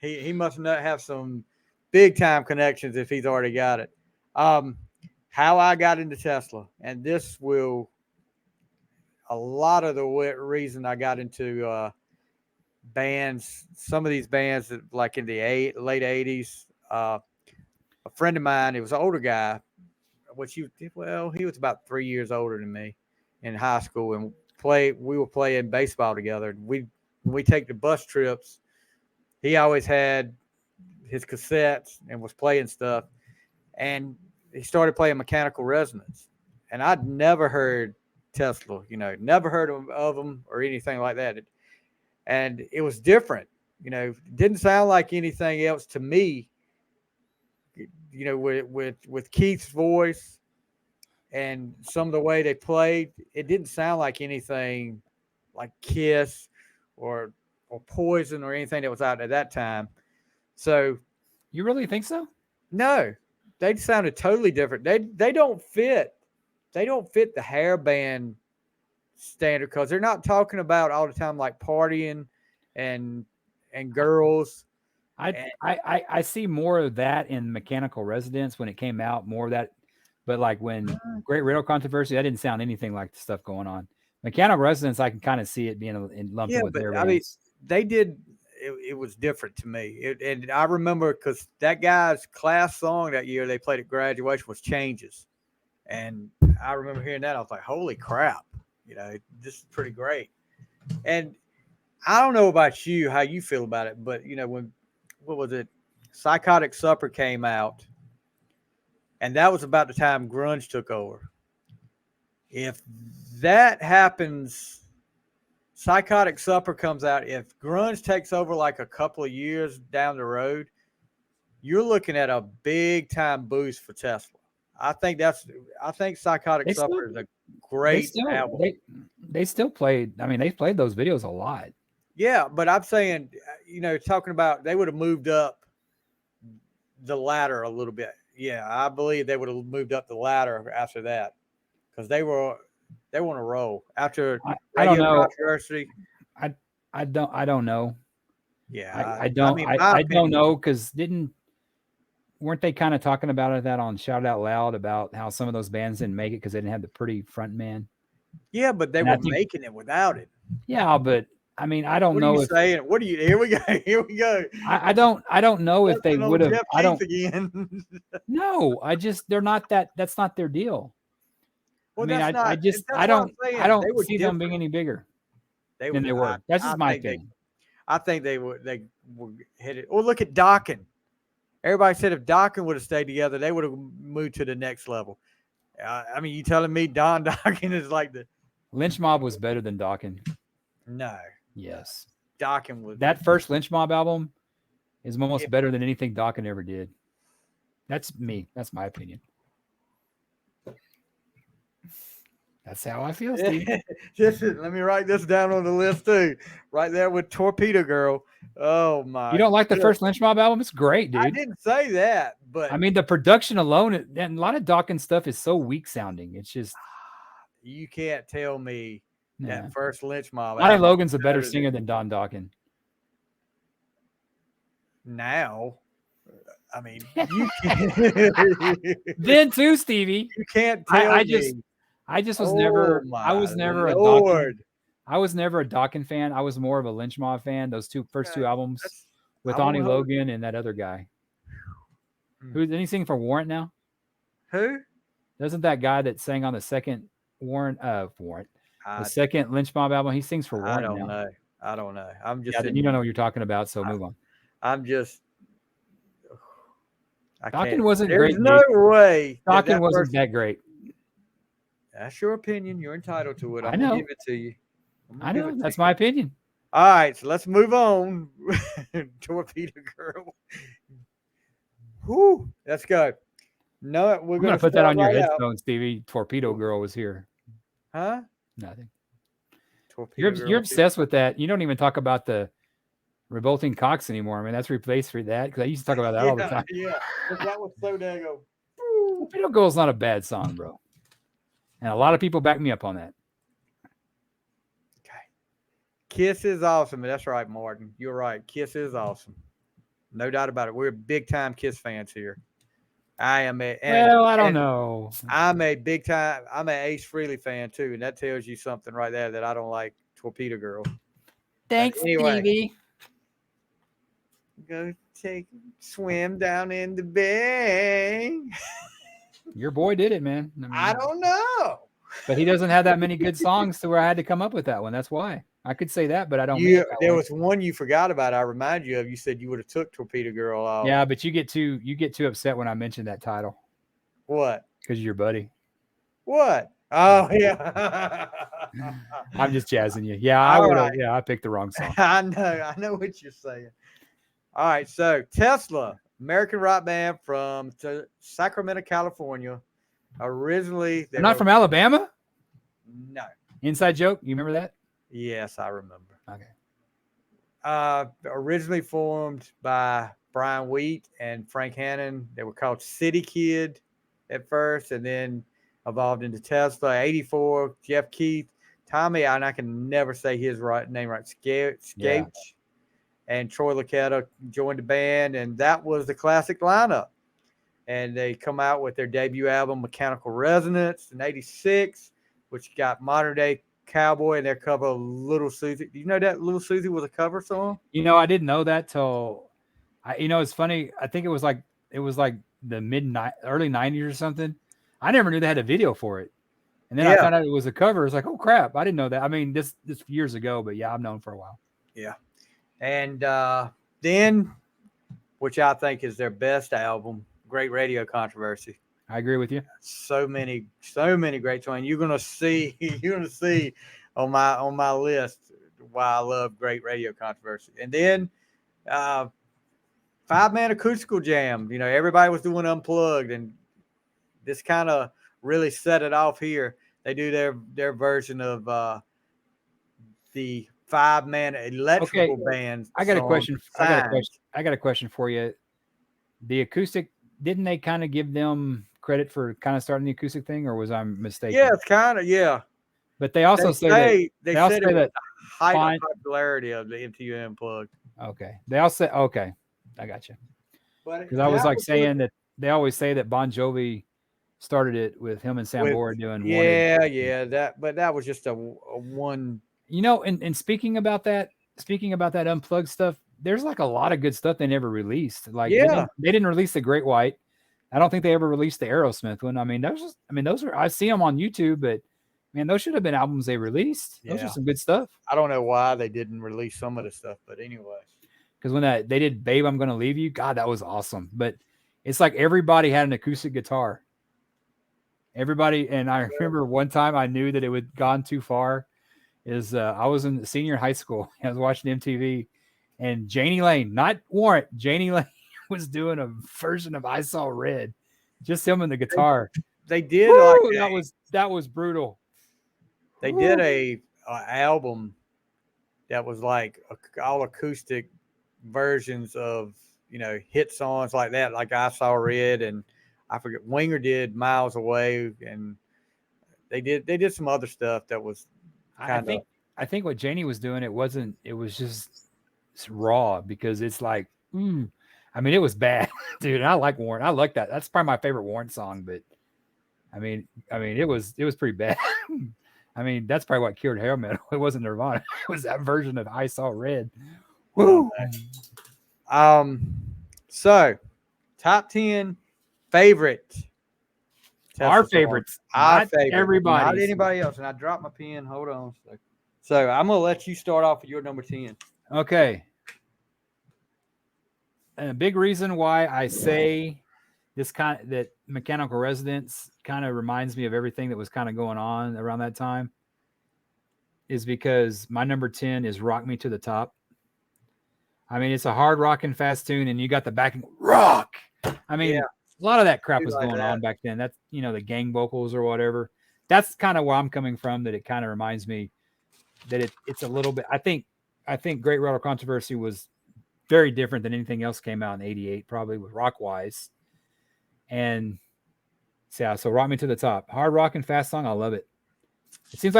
he must not have some big time connections if he's already got it. How I got into Tesla, and this will a lot of the reason I got into bands. Some of these bands that like in the late 80s. A friend of mine, it was an older guy, he was about 3 years older than me in high school, and we were playing baseball together. When we take the bus trips, he always had his cassettes and was playing stuff. And he started playing Mechanical Resonance. And I'd never heard Tesla, never heard of them or anything like that. And it was different, it didn't sound like anything else to me, with Keith's voice. And some of the way they played, it didn't sound like anything like Kiss or Poison or anything that was out at that time. So, you really think so? No, they sounded totally different. They don't fit the hair band standard because they're not talking about all the time like partying and girls. I see more of that in Mechanical Resonance when it came out, more of that. But like when Great Radio Controversy, that didn't sound anything like the stuff going on. Mechanical Resonance, I can kind of see it being lumped with their bands. I mean, they did. It was different to me. And I remember because that guy's class song that year they played at graduation was Changes. And I remember hearing that. I was like, holy crap, this is pretty great. And I don't know about you, how you feel about it, but what was it? Psychotic Supper came out, and that was about the time grunge took over. If that happens, Psychotic Supper comes out, if grunge takes over like a couple of years down the road, you're looking at a big time boost for Tesla. I think Psychotic Supper is a great album. They still played. I mean, they played those videos a lot. Yeah, but I'm saying, talking about they would have moved up the ladder a little bit. Yeah, I believe they would have moved up the ladder after that because they were on a roll after I don't know. controversy. I don't know. Yeah, I don't know because weren't they kind of talking about that on Shout Out Loud about how some of those bands didn't make it because they didn't have the pretty front man? Yeah, but they were making it without it. Yeah, but I mean, I don't know. What are you saying? What are you? Here we go. Here we go. I don't know if they would have. I don't. Again. No, they're not that. That's not their deal. Well, I mean, I don't see them being any bigger than they were. That's just my opinion. I think they were headed. Well, look at Dokken. Everybody said if Dokken would have stayed together, they would have moved to the next level. I mean, you telling me Don Dokken is like the Lynch Mob was better than Dokken? No. Yes. Dokken was that first Lynch Mob album is almost better than anything Dokken ever did. That's me. That's my opinion. That's how I feel, Steve. Let me write this down on the list too. Right there with Torpedo Girl. Oh my! You don't like the first Lynch Mob album? It's great, dude. I didn't say that, but I mean the production alone, and a lot of Dokken stuff is so weak sounding. It's just you can't tell me that first Lynch Mob. Lonnie Logan's a better singer than Don Dokken. Now, I mean, you can't. Then too, Stevie. You can't tell me. I just was never. I was never a Dokken. I was never a Dokken fan. I was more of a Lynch Mob fan. Those first two albums with Lonnie Logan and that other guy. Who did he sing for Warrant now? Who? Doesn't that guy that sang on the second Warrant? The second Lynch Mob album. He sings for Warrant now. I don't know. I'm just. You don't know what you're talking about. So move on. I'm just. Dokken wasn't great. There's no way. Dokken wasn't that great. That's your opinion. You're entitled to it. I know. Gonna give it to you. I know. That's my opinion. All right, so let's move on. Torpedo Girl. Whew. Let's go. No, we're going to put that on your headphones, Stevie. Torpedo Girl was here. Huh? Nothing. Torpedo you're obsessed with that. You don't even talk about the Revolting Cocks anymore. I mean, that's replaced for that because I used to talk about that all the time. Yeah, that was so dang. Torpedo Girl's not a bad song, bro. And a lot of people back me up on that. Okay. Kiss is awesome. That's right, Martin. You're right. Kiss is awesome. No doubt about it. We're big time Kiss fans here. I am I don't know. I'm a Ace Frehley fan too, and that tells you something right there that I don't like Torpedo Girl. Thanks, Stevie. Go swim down in the bay. Your boy did it, man. I don't know. But he doesn't have that many good songs to where I had to come up with that one. That's why. I could say that, but I don't. There was one you forgot about. I remind you of. You said you would have took Torpedo Girl off. Yeah, but you get too upset when I mention that title. What? Because you're your buddy. What? Oh yeah. I'm just jazzing you. Yeah, I would have. Right. Yeah, I picked the wrong song. I know what you're saying. All right, so Tesla, American rock band from Sacramento, California. Originally, they're not from Alabama. No. Inside joke. You remember that? Yes, I remember. Okay. Originally formed by Brian Wheat and Frank Hannon. They were called City Kid at first, and then evolved into Tesla. 84, Jeff Keith, Tommy, and I can never say his name right. Skate, and Troy Lucetta joined the band, and that was the classic lineup. And they come out with their debut album, Mechanical Resonance, in 86, which got Modern Day Cowboy and their cover of Little Susie. Do you know that Little Susie was a cover song? I didn't know that till it's funny. I think it was like the early 90s or something. I never knew they had a video for it. And then I found out it was a cover. It's like, oh crap, I didn't know that. I mean, this years ago, but yeah, I've known for a while. Yeah. And then, which I think is their best album, Great Radio Controversy. I agree with you. So many great songs. You're gonna see on my list why I love Great Radio Controversy. And then 5-man acoustical jam. You know, everybody was doing unplugged, and this kind of really set it off here. They do their version of the 5-man electrical band. I got a question. I got a question for you. The acoustic, didn't they kind of give them credit for kind of starting the acoustic thing, or was I mistaken? Yeah, it's kind of, yeah. But they also say that high popularity of the MTU Unplugged. Okay. They also okay. I got you. Because I was like saying that they always say that Bon Jovi started it with him and Sam Bora doing that was just a one. You know, and speaking about that unplugged stuff, there's like a lot of good stuff they never released. Like they didn't release the Great White. I don't think they ever released the Aerosmith one. I mean, those are, I see them on YouTube, but man, those should have been albums they released. Those are some good stuff. I don't know why they didn't release some of the stuff, but anyway. Because when they did Babe, I'm Gonna Leave You, God, that was awesome. But it's like everybody had an acoustic guitar. Everybody, and I remember one time I knew that it had gone too far. I was in senior high school. I was watching MTV, and Janie Lane, not Warrant, Janie Lane was doing a version of I Saw Red, just him and the guitar. They did. That was brutal. They did a album that was like all acoustic versions of, you know, hit songs like that, like I Saw Red, and I forget, Winger did Miles Away, and they did some other stuff that was I think what Janie was doing, it was just raw, because it's like, I mean, it was bad, dude. And I like Warrant. I like that. That's probably my favorite Warrant song, but I mean, it was pretty bad. I mean, that's probably what cured hair metal. It wasn't Nirvana. It was that version of I Saw Red. Woo. So top 10 favorite. Our favorites. Our favorite. Everybody. Not anybody else. And I dropped my pen. Hold on. So I'm going to let you start off with your number 10. Okay. And a big reason why I say that Mechanical Resonance kind of reminds me of everything that was kind of going on around that time is because my number 10 is Rock Me to the Top. I mean, it's a hard rock and fast tune, and you got the backing rock. I mean, a lot of that crap was going on back then. That's, you know, the gang vocals or whatever. That's kind of where I'm coming from, that it kind of reminds me that it's a little bit, I think Great Rattle Controversy was very different than anything else came out in 88, probably with rock wise. And so Rock Me to the Top, hard rock and fast song. I love it. It seems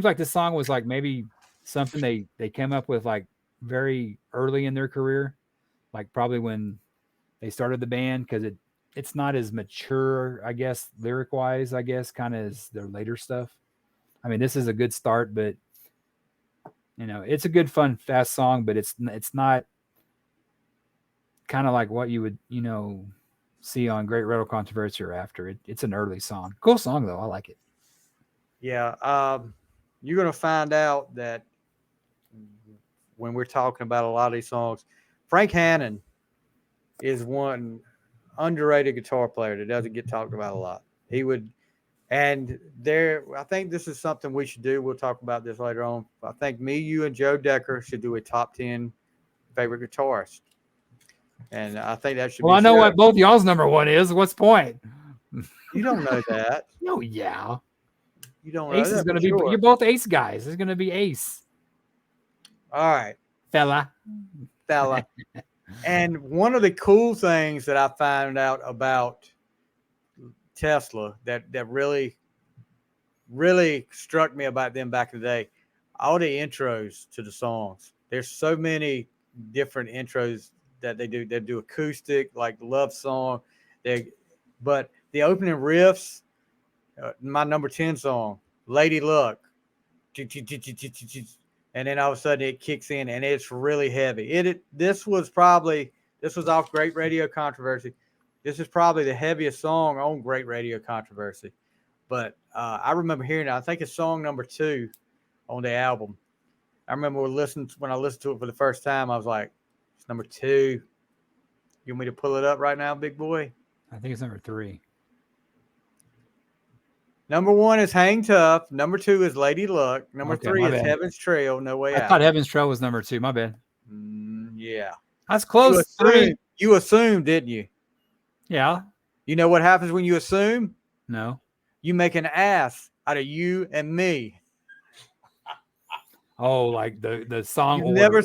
like this song was like maybe something they came up with like very early in their career, like probably when they started the band, because it's not as mature, I guess, lyric wise, I guess, kind of as their later stuff. I mean, this is a good start, but you know, it's a good, fun, fast song, but it's not kind of like what you would, you know, see on Great Rattle Controversy or after. It's an early song. Cool song though. I like it. Yeah. You're going to find out that when we're talking about a lot of these songs, Frank Hannon is one underrated guitar player that doesn't get talked about a lot. I think this is something we should do. We'll talk about this later on. I think me, you, and Joe Decker should do a top 10 favorite guitarists. And I think that should be. Well, I know what both y'all's number one is. What's the point? You don't know that. No, yeah. You don't know Ace is going to be, you're both Ace guys. It's going to be Ace. All right. Fella. And one of the cool things that I found out about Tesla that really, really struck me about them back in the day, all the intros to the songs. There's so many different intros that they do. They do acoustic, like Love Song. But the opening riffs, my number 10 song, Lady Luck. And then all of a sudden it kicks in and it's really heavy. This was off Great Radio Controversy. This is probably the heaviest song on Great Radio Controversy. But I remember hearing it. I think it's song number 2 on the album. I remember when I listened to it for the first time, I was like, it's number 2. You want me to pull it up right now, big boy? I think it's number 3. Number 1 is Hang Tough. Number 2 is Lady Luck. Number Okay, 3 my is bad. Heaven's Trail, No Way I Out. thought Heaven's Trail was number 2. My bad. Yeah. That's close. You assumed, didn't you? Yeah. You know what happens when you assume? No. You make an ass out of you and me. Oh, like the song. You've never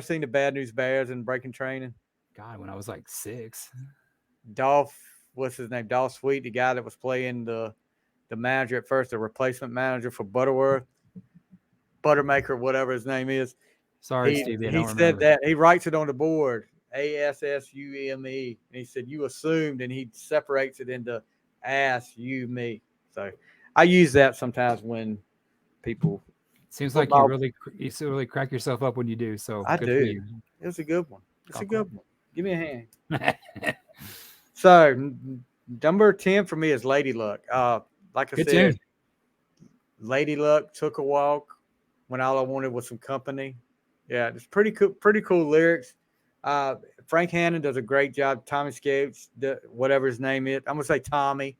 seen the Bad News Bears and Breaking Training. God, when I was like 6. Dolph, what's his name? Dolph Sweet, the guy that was playing the manager at first, the replacement manager for Butterworth, Buttermaker, whatever his name is. Sorry, Stevie. I don't said remember. that. He writes it on the board, ASSUME. And he said, you assumed, and he separates it into ass, you, me. So I use that sometimes when people. Seems like you really crack yourself up when you do. So I good do. for you. It's a good one. It's Okay. a good one. Give me a hand. So number 10 for me is Lady Luck. Like I Good said, tune. Lady Luck, Took a Walk when all I wanted was some company. Yeah, it's pretty cool lyrics. Frank Hannon does a great job. Tommy Scapes, whatever his name is. I'm gonna say Tommy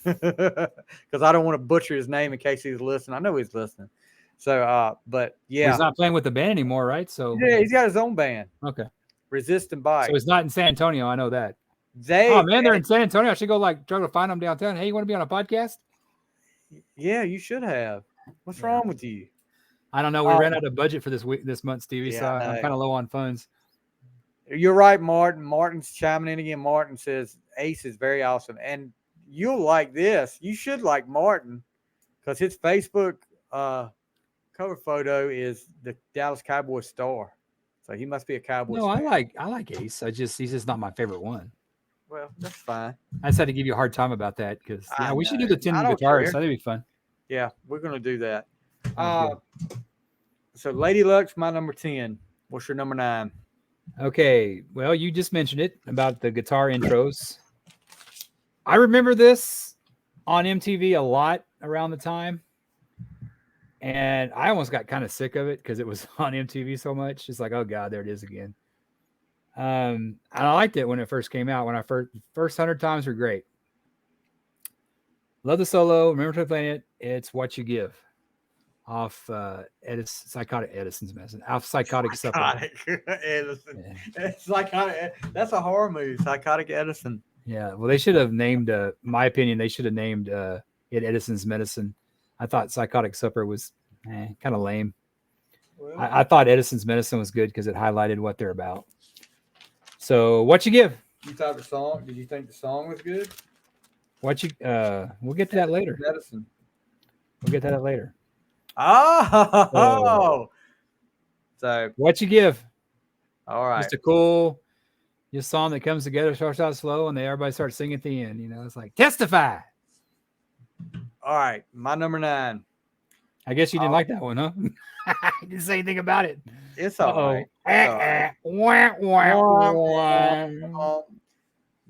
because I don't want to butcher his name in case he's listening. I know he's listening. So, but yeah, Well, he's not playing with the band anymore, right? So yeah, he's got his own band. okay. Resist and Bite. So it's not in San Antonio. I know that. They're in San Antonio. I should go try to find them downtown. Hey, you want to be on a podcast? Yeah, you should have. What's wrong with you? I don't know. We ran out of budget for this month, Stevie. Yeah, so I'm kind of low on funds. You're right, Martin. Martin's chiming in again. Martin says Ace is very awesome, and you'll like this. You should like Martin because his Facebook cover photo is the Dallas Cowboy star. So he must be a Cowboys No, fan. I like Ace. He's just not my favorite one. Well, that's fine. I just had to give you a hard time about that because we should do the 10 I don't guitars. care. That'd be fun. Yeah, we're gonna do that. Sounds So Lady Luck's my number 10. What's your number 9? Okay. Well, you just mentioned it about the guitar intros. I remember this on MTV a lot around the time. And I almost got kind of sick of it because it was on MTV so much. It's like, oh God, there it is again. And I liked it when it first came out. When I first 100 times were great. Love the solo. Remember playing it. It's What You Give off Psychotic Edison's Medicine. Off Psychotic Supplement. Edison. Yeah. That's a horror movie. Psychotic Edison. Yeah. Well, they should have named, my opinion, they should have named it Edison's Medicine. I thought Psychotic Supper was kind of lame. Well, I thought Edison's Medicine was good because it highlighted what they're about. So, What You Give? You thought the song? Did you think the song was good? We'll get to that later. Medicine. We'll get to that later. Oh. So, What You Give? All right. Just a cool song that comes together, starts out slow, and everybody starts singing at the end. You know, it's like Testify. All right, my number 9. I guess you didn't like that one, huh? I didn't say anything about it. It's all right.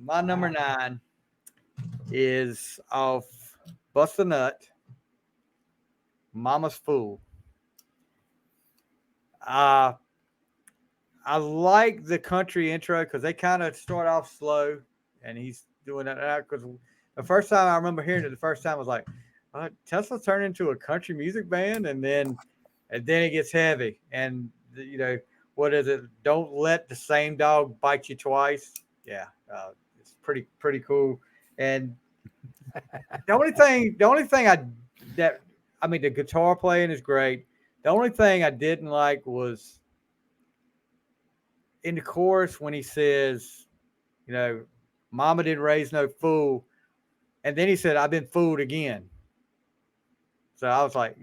My number 9 is off Bust a Nut, Mama's Fool. I like the country intro because they kind of start off slow, and he's doing that because the first time I remember hearing it, I was like, Tesla turned into a country music band, and then it gets heavy. And what is it? Don't let the same dog bite you twice. Yeah, it's pretty cool. And the only thing the guitar playing is great. The only thing I didn't like was in the chorus when he says, Mama didn't raise no fool. And then he said, I've been fooled again. So I was like,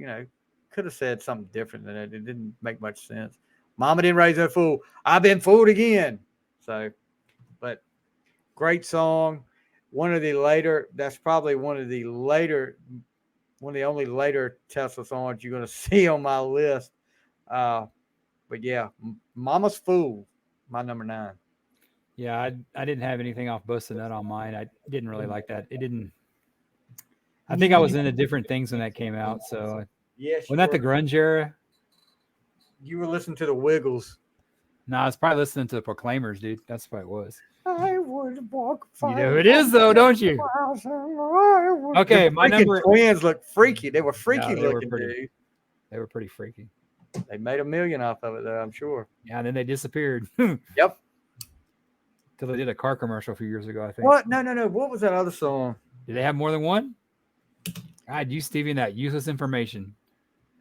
could have said something different than that. It didn't make much sense. Mama didn't raise no fool. I've been fooled again. So, but great song. That's probably one of the only later Tesla songs you're going to see on my list. But yeah, Mama's Fool, my number 9. Yeah, I didn't have anything off Bust a Nut on mine. I didn't really like that. It didn't. I think I was into different things when that came out. So Yes, wasn't that the grunge era? you were listening to the Wiggles. No, I was probably listening to the Proclaimers, dude. That's what it was. I would walk. You know who it is, though, don't you? Okay, my number. Twins look freaky. They were freaky No, they were looking, pretty. dude. They were pretty freaky. They made $1 million off of it, though. I'm sure. Yeah, and then they disappeared. Yep. Till they did a car commercial a few years ago, I think. What? No. What was that other song? Did they have more than one? God, you Stevie, and that useless information.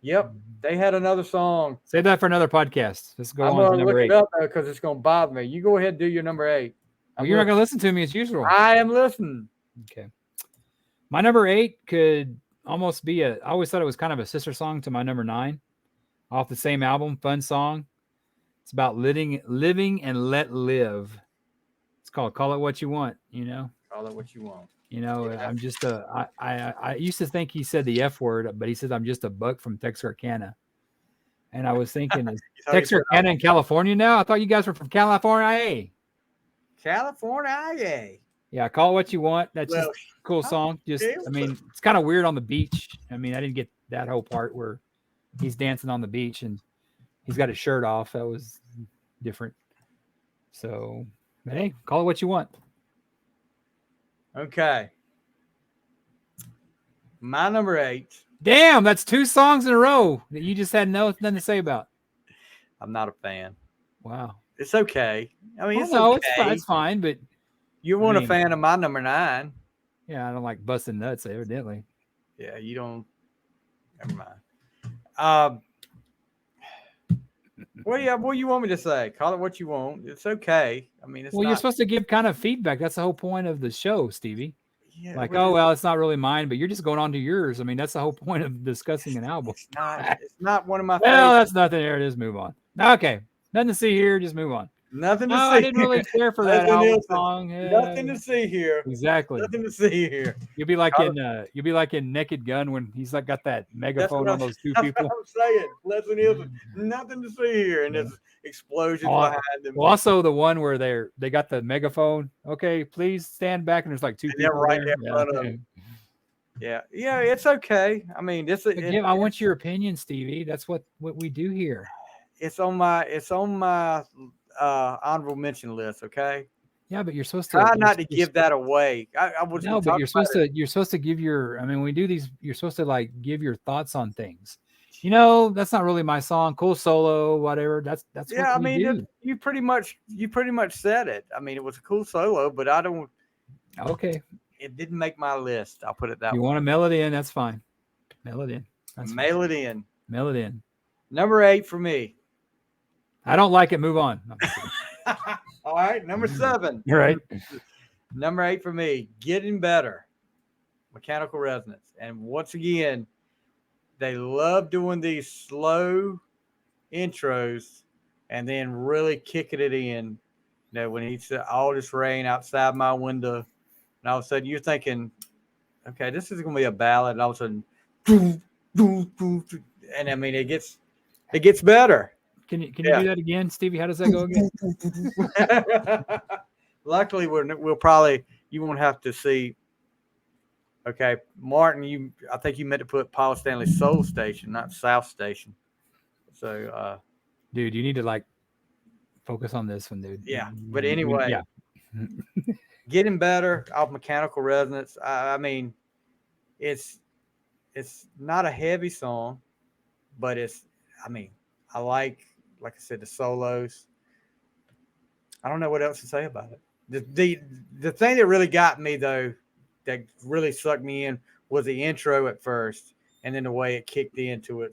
Yep. They had another song. Save that for another podcast. Let's go I'm on to gonna number look 8. it up though because it's gonna bother me. You go ahead and do your number 8. Well, you're not going to listen to me as usual. I am listening. Okay. My number 8 could almost be I always thought it was kind of a sister song to my number 9 off the same album, fun song. It's about living and let live. It's called Call It What You Want, you know? Call it what you want. You know, Yeah. I'm just I used to think he said the F word, but he says I'm just a buck from Texarkana. And I was thinking, is Texarkana in California now? I thought you guys were from California. California. Yeah, Call It What You Want. That's Well, just a cool song. Just, okay. I mean, it's kind of weird on the beach. I mean, I didn't get that whole part where he's dancing on the beach and he's got his shirt off. That was different. So, but hey, call it what you want. Okay. My number 8. Damn, that's 2 songs in a row that you just had nothing to say about. I'm not a fan. Wow. It's okay. I mean, Well, it's no, okay. it's fine, but You weren't I mean- a fan of my number 9. yeah, I don't like busting nuts, evidently. Yeah, you don't. Never mind. What do you want me to say? Call it what you want. It's okay. I mean, it's Well, not, you're supposed to give kind of feedback. That's the whole point of the show, Stevie. yeah, Like, well, oh, well, it's not really mine, but you're just going on to yours. I mean, that's the whole point of discussing an album. It's not one of my Well, favorites. that's nothing there. Just move on. Okay. Nothing to see here. Just move on. Nothing to No, see. I didn't really care for that Nothing album else. song. Yeah. Nothing to see here. Exactly. Nothing to see here. You'll be like in Naked Gun when he's like got that megaphone on those 2 That's people. what I'm saying. Leslie Nielsen. Nothing to see here, and there's explosions Oh, behind them. Well, also the one where they got the megaphone. Okay, please stand back, and there's like 2 And they're people right there. in front of them. Yeah, it's okay. I mean, Again, I want your opinion, Stevie. That's what we do here. it's on my honorable mention list. Okay, Yeah, but you're supposed to try not to give that away. I was No, but you're supposed to give your. I mean, when we do these, you're supposed to like give your thoughts on things. You know, that's not really my song. Cool solo, whatever. That's Yeah, what we do. you pretty much said it. I mean, it was a cool solo, but I don't. Okay, It didn't make my list. I'll put it that you way. want to mail it in? That's fine. Mail it in. That's fine. Mail it in. Mail it in. Number 8 for me. I don't like it. Move on. No, All right, number 7. you're right. Number 8 for me. Getting Better. Mechanical Resonance. And once again, they love doing these slow intros and then really kicking it in. You know, when he said, all this rain outside my window, and all of a sudden you're thinking, okay, this is going to be a ballad, and all of a sudden, and I mean, it gets better. Can you do that again, Stevie? How does that go again? Luckily, you won't have to see. Okay, Martin, I think you meant to put Paul Stanley's Soul Station, not South Station. So, Dude, you need to like focus on this one, dude. yeah. But anyway, yeah. Getting Better off Mechanical Resonance. I mean, it's not a heavy song, but I like I said, the solos. I don't know what else to say about it. The thing that really got me though, that really sucked me in, was the intro at first, and then the way it kicked into a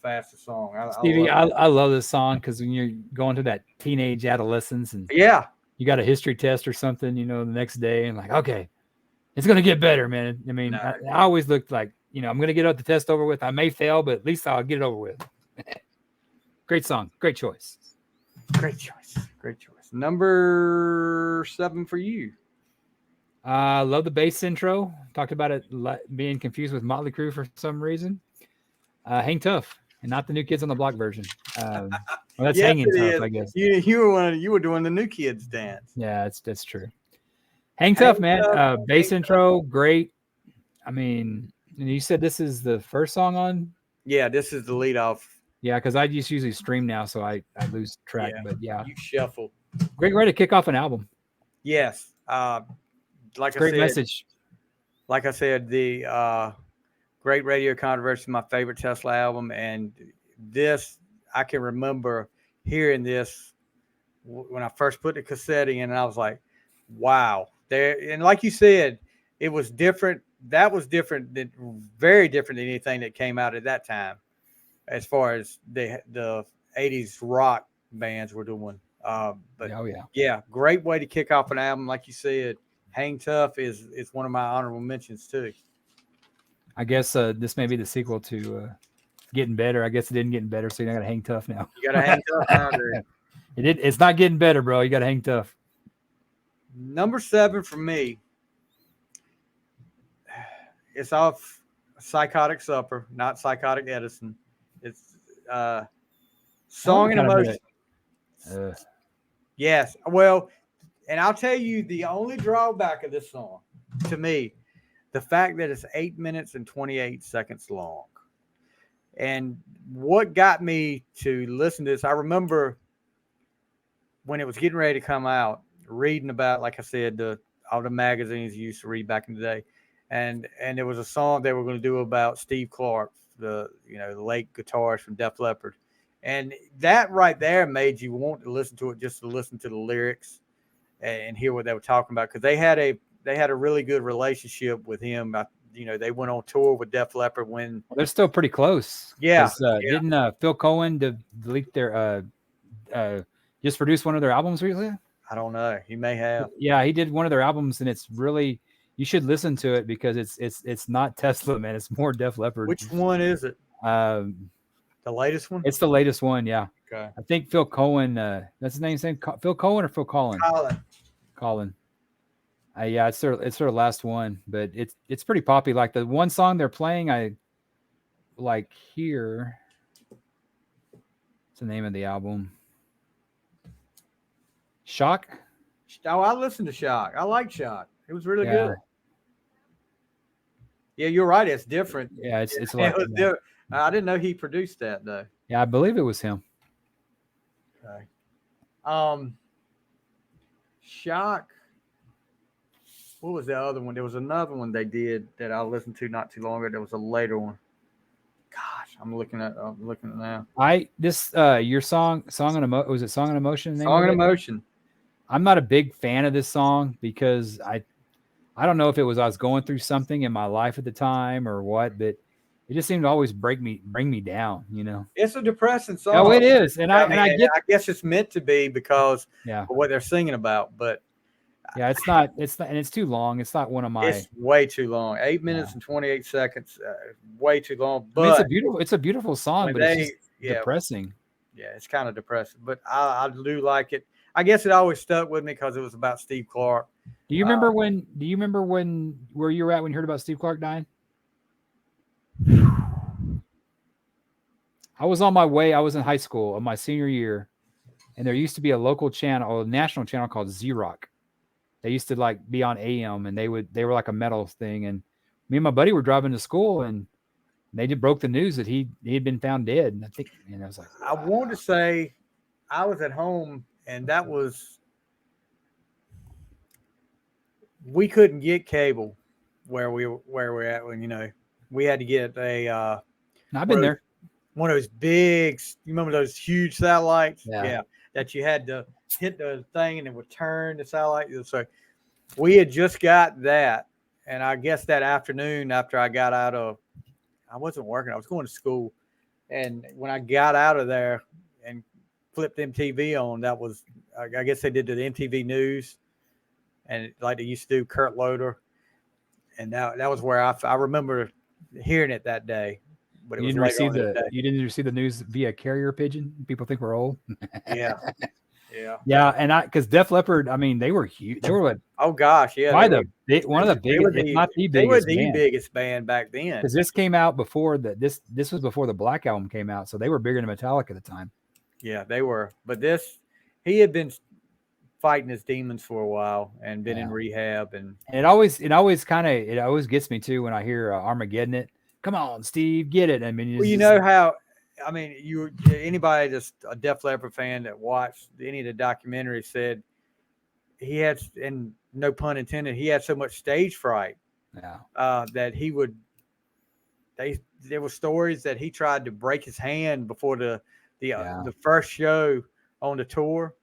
faster song. Stevie, I love this song because when you're going to that teenage adolescence and yeah, you got a history test or something, you know, the next day, and like, okay, it's gonna get better, man. I mean, I always looked like, you know, I'm gonna get the test over with. I may fail, but at least I'll get it over with. Great song, great choice. Great choice. Number 7 for you. Love the bass intro. Talked about it being confused with Motley Crue for some reason. Hang Tough, and not the New Kids on the Block version. Well, that's Yes, hanging it tough, is. I guess. You were doing the new kids dance. Yeah, that's true. Hang tough, man. Tough, Bass Hang intro, great. I mean, and you said this is the first song on. Yeah, this is the lead off. Yeah, because I just usually stream now, so I lose track. Yeah. But yeah, You shuffle. great way to kick off an album. Yes. Like I Great said, message. like I said, the Great Radio Controversy is my favorite Tesla album, and this I can remember hearing this when I first put the cassette in, and I was like, "Wow!" There, and like you said, it was different. That was different, very different than anything that came out at that time, as far as the '80s rock bands were doing. But Oh yeah. yeah, great way to kick off an album, like you said. Hang Tough is one of my honorable mentions too. I guess this may be the sequel to Getting Better. I guess it didn't get better, so you got to hang tough now. You got to hang tough now, dude. It's not getting better, bro. You got to hang tough. Number 7 for me. It's off Psychotic Supper, not Psychotic Edison. It's Song and Emotion. Yes. Well, and I'll tell you the only drawback of this song, to me, the fact that it's 8 minutes and 28 seconds long. And what got me to listen to this, I remember when it was getting ready to come out, reading about, like I said, all the magazines you used to read back in the day. And there was a song they were going to do about Steve Clark, the late guitarist from Def Leppard. And that right there made you want to listen to it, just to listen to the lyrics and hear what they were talking about, because they had a really good relationship with him. They went on tour with Def Leppard when they're still pretty close. Yeah. Didn't Phil Cohen delete their just produced one of their albums recently? I don't know. He may have. Yeah, he did one of their albums, and it's really, you should listen to it because it's not Tesla, man. It's more Def Leppard. Which one is it? The latest one? It's the latest one, yeah. Okay. I think Phil Cohen, that's his name, Phil Cohen or Phil Collin? Colin. Yeah, it's their last one, but it's pretty poppy. Like the one song they're playing, I like here. What's the name of the album? Shock? Oh, I listened to Shock. I like Shock. It was really good. Yeah, you're right. It's different. Yeah, it's it was different. I didn't know he produced that though. Yeah, I believe it was him. Okay. Shock. What was the other one? There was another one they did that I listened to not too long ago. There was a later one. Gosh, I'm looking at now. Your song and Emotion. Was it Song and Emotion? Song and Emotion. I'm not a big fan of this song because I don't know if it was I was going through something in my life at the time or what, but it just seemed to always bring me down, It's a depressing song. Oh, it is. And I guess it's meant to be because of what they're singing about, but yeah, it's not, and it's too long. It's not one of my. It's way too long. 8 minutes and 28 seconds. Way too long. But it's a beautiful song, but it's just depressing. Yeah, it's kind of depressing, but I do like it. I guess it always stuck with me because it was about Steve Clark. Do you remember where you were at when you heard about Steve Clark dying? I was on my way. I was in high school of my senior year, and there used to be a local channel, or a national channel called Z-Rock. They used to like be on AM, and they were like a metal thing. And me and my buddy were driving to school, and they just broke the news that he had been found dead. And I was like, wow. I want to say I was at home, and that was, we couldn't get cable where we're at when we had to get a. I've been there. One of those big, you remember those huge satellites? Yeah. That you had to hit the thing and it would turn the satellite. So we had just got that. And I guess that afternoon after I got I wasn't working. I was going to school. And when I got out of there and flipped MTV on, that was, I guess they did the MTV News. And like they used to do Kurt Loder. And that was where I remember hearing it that day. But it you didn't receive the news via carrier pigeon. People think we're old. Yeah. And because Def Leppard, I mean, they were huge. They were like, oh gosh, yeah, one of the biggest, if not the biggest. They were the biggest band back then. Because this came out before this was before the Black Album came out, so they were bigger than Metallica at the time. Yeah, they were. But he had been fighting his demons for a while and been in rehab. And it always gets me too when I hear Armageddon it. Come on, Steve, get it. I mean, well, it's you just, know how, I mean, anybody that's a Def Leppard fan that watched any of the documentaries said he had, and no pun intended, he had so much stage fright that he would. There were stories that he tried to break his hand before the first show on the tour.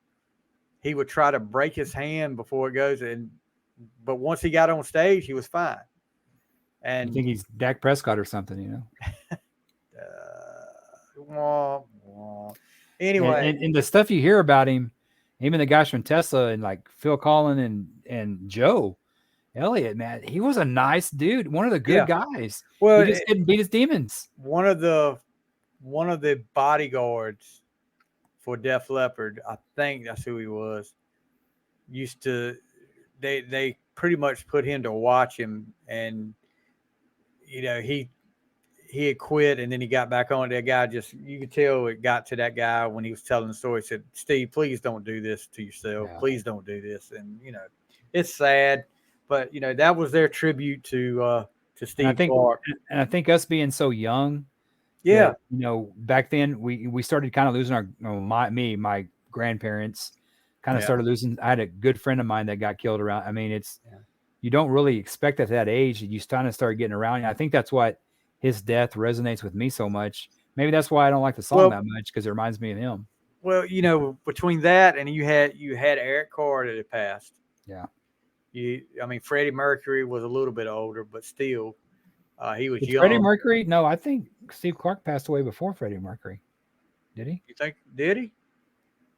He would try to break his hand before it goes, but once he got on stage, he was fine. And I think he's Dak Prescott or something, you know. Anyway, and the stuff you hear about him, even the guys from Tesla and like Phil Collin and Joe Elliott, man, he was a nice dude, one of the good guys. Well, he just couldn't beat his demons. One of the bodyguards for Def Leppard, I think that's who he was. Used to, they pretty much put him to watch him, and you know he had quit, and then he got back on. That guy you could tell it got to that guy when he was telling the story. He said, "Steve, please don't do this to yourself. Yeah. Please don't do this." And you know, it's sad, but you know that was their tribute to Steve Clark. And I think us being so young, that, you know, back then we started kind of losing my grandparents kind of started losing. I had a good friend of mine that got killed around. I mean, you don't really expect at that age. You kind of start getting around. I think that's what his death resonates with me so much. Maybe that's why I don't like the song that much, because it reminds me of him. Well, you know, between that and you had Eric Carr that had passed. Yeah. I mean, Freddie Mercury was a little bit older, but still, he was young. Freddie Mercury? No, I think Steve Clark passed away before Freddie Mercury. Did he? You think? Did he?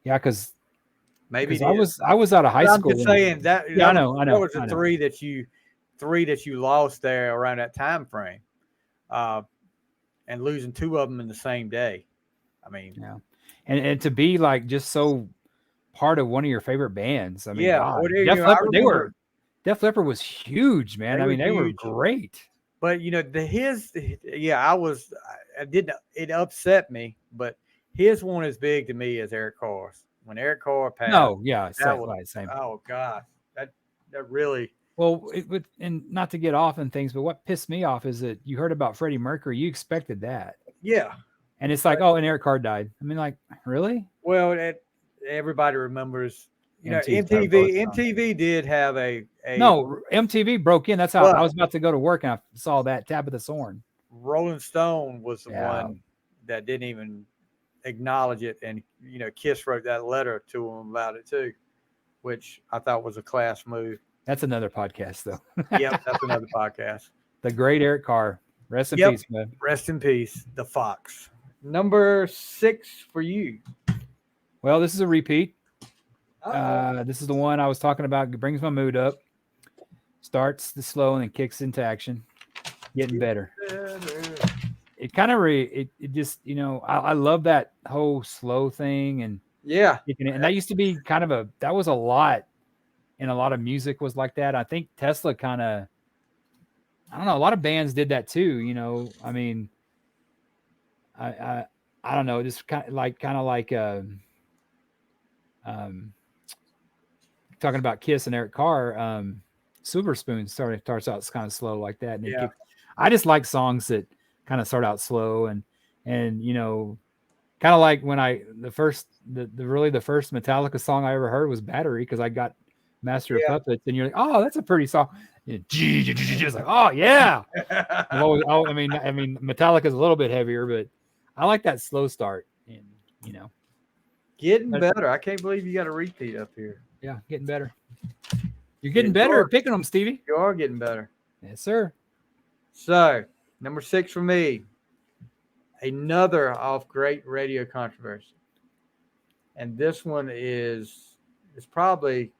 Yeah, because maybe I was out of high school. I'm just saying that. Yeah, I know. There was three that you lost there around that time frame, and losing two of them in the same day. I mean, yeah, and to be like just so part of one of your favorite bands. I mean, Def Leppard was huge, man. They were great. But you know, it upset me, but his one as big to me as Eric Carr's. When Eric Carr passed, same. Oh God, that really. Well, and not to get off and things, but what pissed me off is that you heard about Freddie Mercury, you expected that. Yeah. And it's like, and Eric Carr died. I mean, like, really? Well, everybody remembers. You know, MTV did have a. No, MTV broke in. That's how I was about to go to work, and I saw that Tabitha Soren. Rolling Stone was the one that didn't even acknowledge it, and you know, Kiss wrote that letter to him about it too, which I thought was a class move. That's another podcast, though. Yep, that's another podcast. The great Eric Carr. Rest in peace, man. Rest in peace, the Fox. Number 6 for you. Well, this is a repeat. This is the one I was talking about. It brings my mood up. Starts the slow and then kicks into action. Getting better. It kind of it just, you know, I love that whole slow thing, and and that used to be that was a lot, and a lot of music was like that. I think Tesla kind of, I don't know, a lot of bands did that too, you know. I mean, I don't know, just kind of like talking about Kiss and Eric Carr, Silver Spoon starts out kind of slow like that. And I just like songs that kind of start out slow and you know, kind of like when the first Metallica song I ever heard was Battery, because I got Master of Puppets, and you're like, oh, that's a pretty song. It's like, oh yeah. I mean, Metallica's a little bit heavier, but I like that slow start, and you know, getting better. I can't believe you got a repeat up here. Yeah, getting better. You're getting better at picking them, Stevie. You are getting better. Yes, sir. So, number 6 for me, another off great radio controversy. And this one is probably,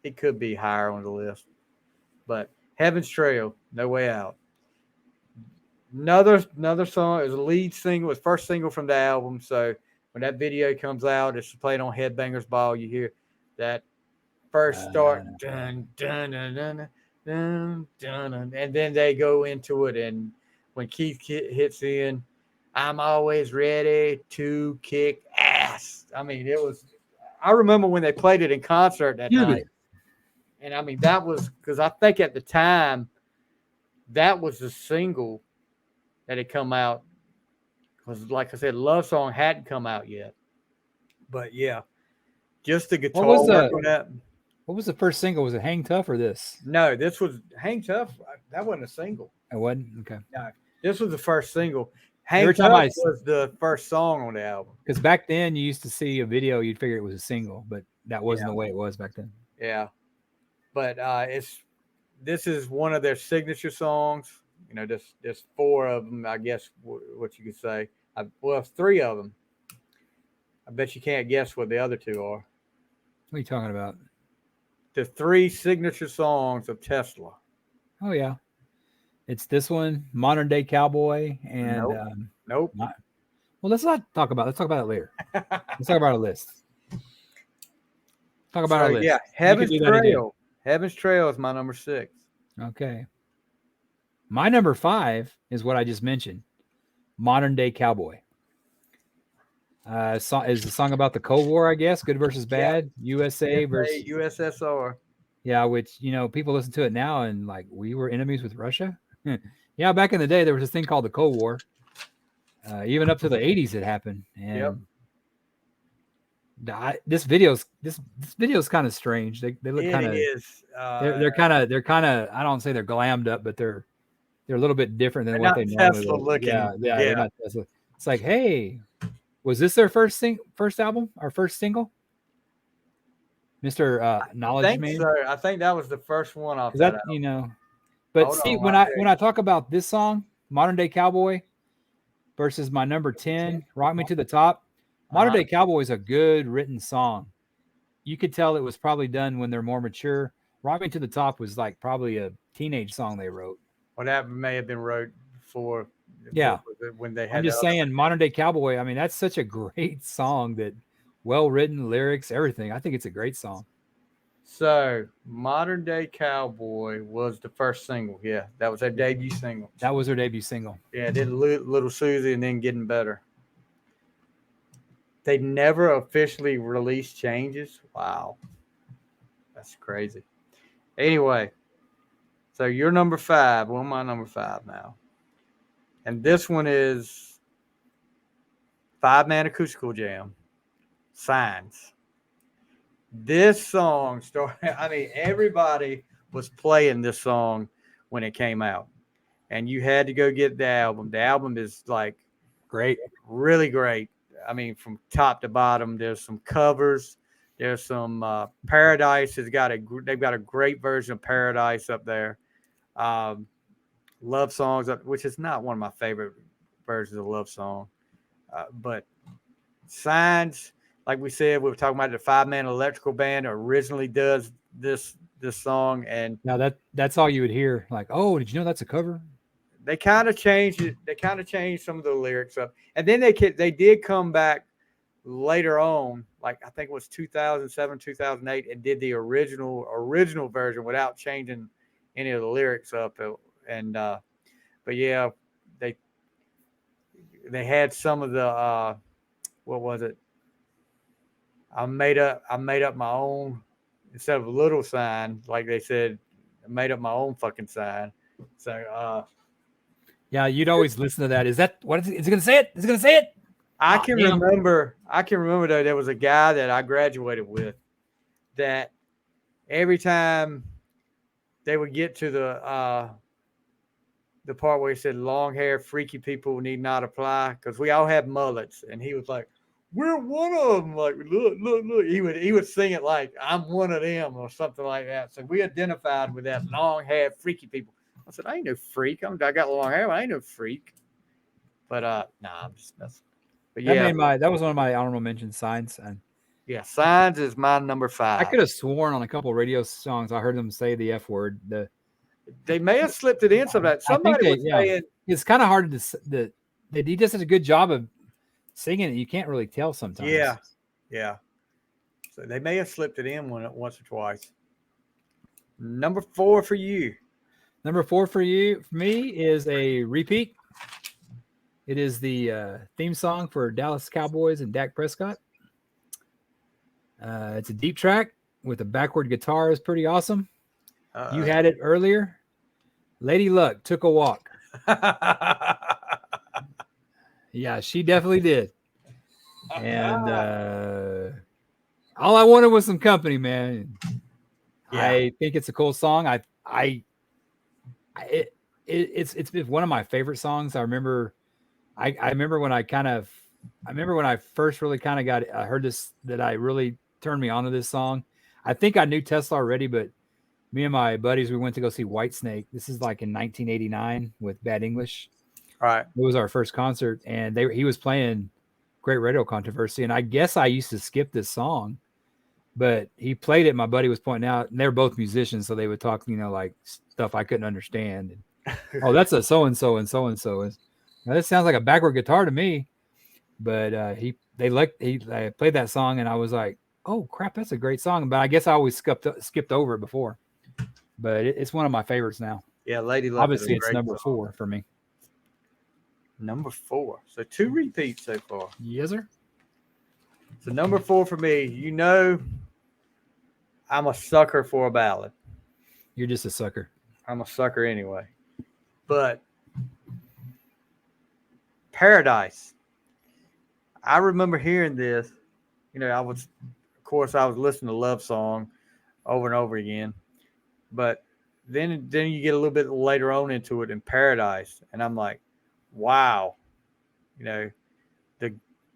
it could be higher on the list. But Heaven's Trail, No Way Out. Another song. It was a lead single. It was first single from the album. So when that video comes out, it's played on Headbangers Ball. You hear that first start, dun, dun, dun, dun, dun, dun, dun, and then they go into it. And when Keith hits in, I'm always ready to kick Yes. I mean, it was. I remember when they played it in concert that Dude. night, and I mean that was because I think at the time that was the single that had come out. Because, like I said, Love Song hadn't come out yet. But yeah, just the guitar was work the- on that. What was the first single? Was it Hang Tough or this? No, this was Hang Tough. That wasn't a single. It wasn't? Okay. No, this was the first single. Hang Every Tough time I- was the first song on the album. Because back then you used to see a video, you'd figure it was a single, but that wasn't the way it was back then. Yeah, but this is one of their signature songs. You know, there's 4 of them, I guess. What you could say. Well, 3 of them. I bet you can't guess what the other 2 are. What are you talking about? The 3 signature songs of Tesla. Oh yeah, it's this one, Modern Day Cowboy, and Nope. well, let's not talk about. Let's talk about it later. Let's talk about a list. Talk about our list. Yeah, You Heaven's can do that again. Trail. Heaven's Trail is my number 6. Okay. My number 5 is what I just mentioned, Modern Day Cowboy. Is the song about the Cold War, I guess, good versus bad, USA versus USSR. Yeah, which, people listen to it now and like, we were enemies with Russia. Yeah, back in the day, there was this thing called the Cold War. Even up to the 80s, it happened. And this video's kind of strange. They look kind of. It is. They're kind of. I don't say they're glammed up, but they're a little bit different than what they normally Tesla look. looking. Yeah, they're not Tesla. It's like, hey, was this their first album or first single? Mr. Knowledge Man. So. I think that was the first one off that album. But see, when I talk about this song, Modern Day Cowboy, versus my number 10, Rock Me to the Top, Modern Day Cowboy is a good written song. You could tell it was probably done when they're more mature. Rock Me to the Top was like probably a teenage song they wrote. Well, that may have been wrote for. Yeah. When they had. I'm just saying, Modern Day Cowboy. I mean, that's such a great song. That well written, lyrics, everything. I think it's a great song. So, Modern Day Cowboy was the first single. Yeah, that was their debut single. That was their debut single. Yeah, then Little Susie and then Getting Better. They never officially released Changes. Wow. That's crazy. Anyway, so you're number 5. Well, my number 5 now. And this one is 5-man acoustical jam. Signs. This song started, I mean, everybody was playing this song when it came out. And you had to go get the album. The album is like great, really great. I mean, from top to bottom, there's some covers. There's some Paradise they've got a great version of Paradise up there. Love Songs, which is not one of my favorite versions of Love Song. But Signs, like we said, we were talking about the 5-man electrical band originally does this song, and now that's all you would hear. Like, oh, did you know that's a cover? They kind of changed it. They kind of changed some of the lyrics up, and then they did come back later on, like I think it was 2007, 2008, and did the original version without changing any of the lyrics up. And but yeah, they had some of the what was it? I made up my own, instead of a little sign, like they said, I made up my own fucking sign. So yeah, you'd always listen to that. Is that what is it gonna say it? Is it gonna say it? I can remember though, there was a guy that I graduated with that every time they would get to the part where he said long hair freaky people need not apply, because we all have mullets, and he was like, we're one of them. Like, look. He would sing it like I'm one of them or something like that. So we identified with that long hair freaky people. I said, I ain't no freak. I got long hair, but I ain't no freak. But I'm just messing. But yeah, that was one of my honorable mention, Signs. And yeah, Signs is my number 5. I could have sworn on a couple of radio songs I heard them say the F word. They may have slipped it in sometimes. Somebody was saying it's kind of hard to he does such a good job of singing it. You can't really tell sometimes. Yeah. So they may have slipped it in once or twice. Number 4 for you. Number 4 for me is a repeat. It is the theme song for Dallas Cowboys and Dak Prescott. It's a deep track with a backward guitar. Is pretty awesome. You Uh, had it earlier. Lady Luck took a walk. Yeah, she definitely did. And all I wanted was some company, man. Yeah. I think it's a cool song. It's one of my favorite songs. I remember when I first really kind of I heard this, that I really turned me onto this song. I think I knew Tesla already, but me and my buddies, we went to go see Whitesnake. This is like in 1989 with Bad English. All right. It was our first concert, and he was playing Great Radio Controversy, and I guess I used to skip this song, but he played it. My buddy was pointing out, and they were both musicians, so they would talk, like stuff I couldn't understand. Oh, that's a so and so and so and so. Now this sounds like a backward guitar to me, but I played that song, and I was like, oh crap, that's a great song. But I guess I always skipped over it before. But it's one of my favorites now. Yeah, Lady Luck. Obviously, it's number 4 for me. Number 4. So 2 repeats so far. Yes, sir. So number 4 for me. I'm a sucker for a ballad. You're just a sucker. I'm a sucker anyway. But Paradise. I remember hearing this. I was listening to Love Song over and over again. But then you get a little bit later on into it in Paradise, and I'm like, wow. The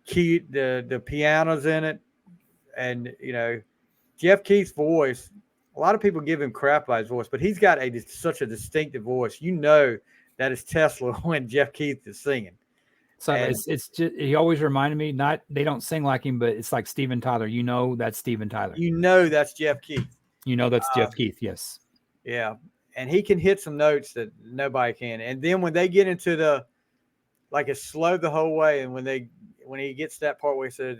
key, the piano's in it, and Jeff Keith's voice. A lot of people give him crap about his voice, but he's got such a distinctive voice. That is Tesla when Jeff Keith is singing. So it's just, he always reminded me, they don't sing like him, but it's like Steven Tyler. That's Steven Tyler. That's Jeff Keith. That's Jeff Keith. Yes. Yeah. And he can hit some notes that nobody can. And then when they get into it's slow the whole way. And when he gets to that part where he says,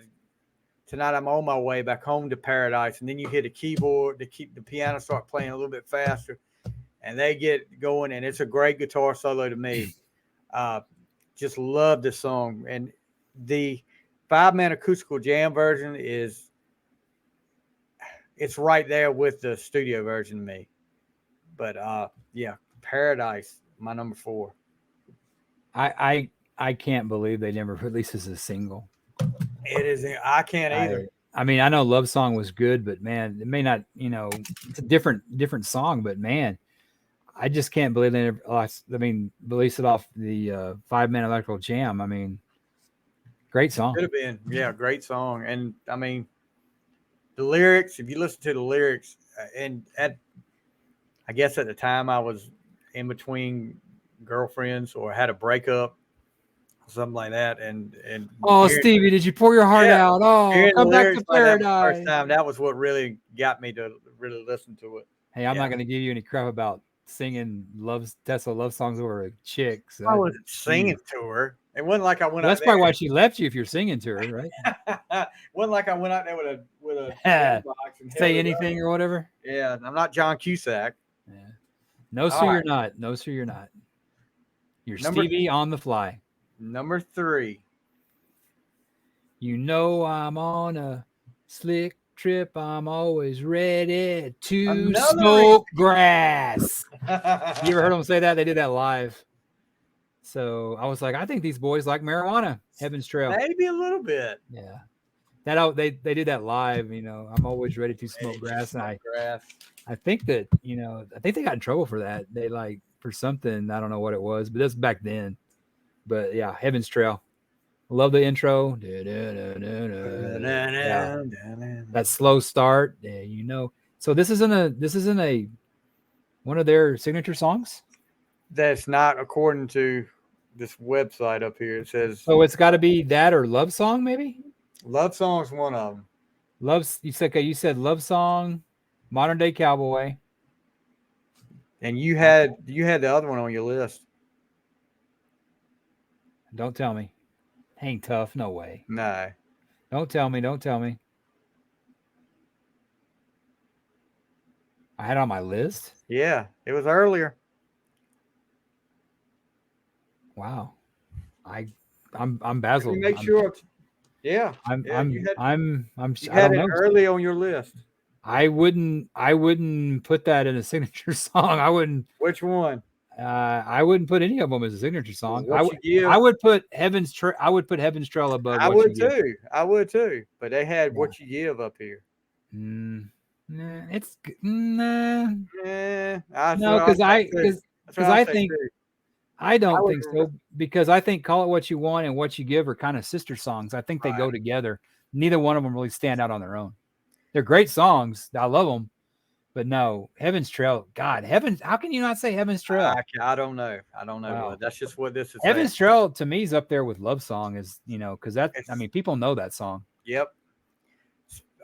tonight I'm on my way back home to paradise. And then you hit a keyboard, the piano start playing a little bit faster, and they get going. And it's a great guitar solo to me. Just love this song. And the 5-man acoustical jam version it's right there with the studio version to me. But yeah, Paradise, my number 4. I can't believe they never released as a single. It is. I can't either. I mean, I know Love Song was good, but man, it may not. It's a different song, but man, I just can't believe they never. Released it off the 5-man electrical jam. I mean, great song. Could have been, yeah, great song. And I mean, the lyrics. If you listen to the lyrics, I guess at the time I was in between girlfriends or had a breakup, something like that. And Stevie, did you pour your heart out? Oh, come back to paradise. First time, that was what really got me to really listen to it. Hey, I'm not going to give you any crap about singing Tesla love songs over a chick. So I wasn't singing to her. It wasn't like I went. That's probably why she left you if you're singing to her, right? Wasn't like I went out there with a box and say anything or whatever. Yeah, I'm not John Cusack. Yeah. No, sir, you're not. No, sir, you're not. You're Stevie on the fly. Number 3. I'm on a slick trip. I'm always ready to smoke grass. You ever heard them say that? They did that live. So I was like, I think these boys like marijuana. Heaven's Trail. Maybe a little bit. Yeah. They did that live. I'm always ready to smoke grass. And I think that, I think they got in trouble for that. They for something, I don't know what it was, but that's back then. But yeah, Heaven's Trail. Love the intro. That slow start. So this isn't a one of their signature songs. That's not according to this website up here. It says so. It's got to be that or Love Song, maybe. Love Song is one of them. You said Love Song, Modern Day Cowboy, and you had the other one on your list. Don't tell me. Hang Tough. No way. No. Don't tell me. I had it on my list. Yeah, it was earlier. Wow. I'm Basil. Make sure Yeah. I'm Yeah. You I had don't it know. early on your list. I wouldn't put that in a signature song. Which one? I wouldn't put any of them as a signature song. What You Give? I would put Heaven's Trail above I What would You Give. too. I would too. But they had Yeah. What You Give up here. Nah, nah. That's No, what I because say too. That's what I I say think too. I don't would think so, because I think Call It What You Want and What You Give are kind of sister songs. I think they go Right. together. Neither one of them really stand out on their own. They're great songs. I love them. But no, Heaven's Trail. God, how can you not say Heaven's Trail? I don't know. I don't know. Wow. Bud. That's just what this is saying. Heaven's Trail to me is up there with Love Song, because people know that song. Yep.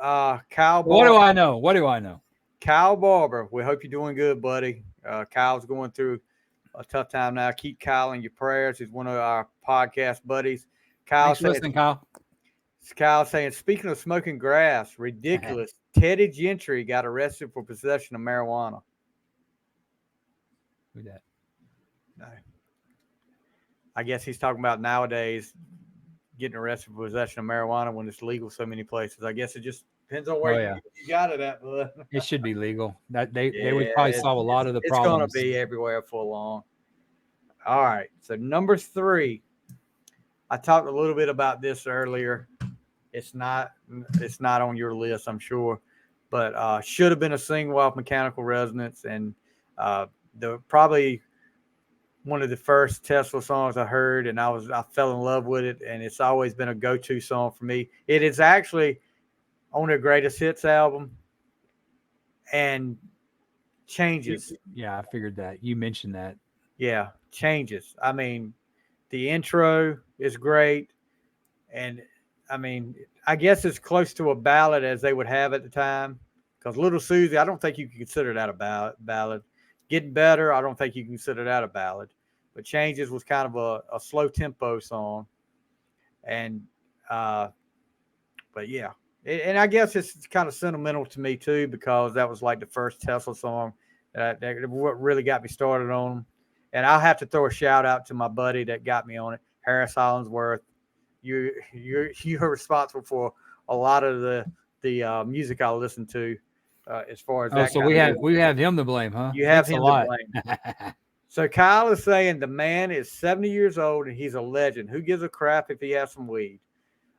Kyle What do Barber. I know? What do I know? Kyle Barber. We hope you're doing good, buddy. Kyle's going through a tough time now. Keep Kyle in your prayers. He's one of our podcast buddies. Thanks for listening, Kyle. Kyle saying, speaking of smoking grass, ridiculous. Teddy Gentry got arrested for possession of marijuana. Who that? No. I guess he's talking about nowadays getting arrested for possession of marijuana when it's legal so many places. I guess it just depends on where you got it at, bud. It should be legal. That they would probably solve a lot of the problems. It's going to be everywhere for long. All right. So number 3, I talked a little bit about this earlier. It's not on your list, I'm sure, but should have been a single off Mechanical Resonance, and the probably one of the first Tesla songs I heard, and I fell in love with it, and it's always been a go-to song for me. It is actually on their greatest hits album, and Changes. Yeah, I figured that. You mentioned that. Yeah, Changes. I mean, the intro is great, and I mean, I guess it's close to a ballad as they would have at the time, because Little Susie, I don't think you can consider that a ballad. Getting Better, I don't think you can consider that a ballad. But Changes was kind of a slow tempo song. And, but yeah. And I guess it's kind of sentimental to me too, because that was like the first Tesla song that what really got me started on them. And I'll have to throw a shout out to my buddy that got me on it, Harris Hollingsworth. You're responsible for a lot of the music I listen to, as far as that. So we have him to blame, huh? You have him to blame. So Kyle is saying the man is 70 years old and he's a legend. Who gives a crap if he has some weed?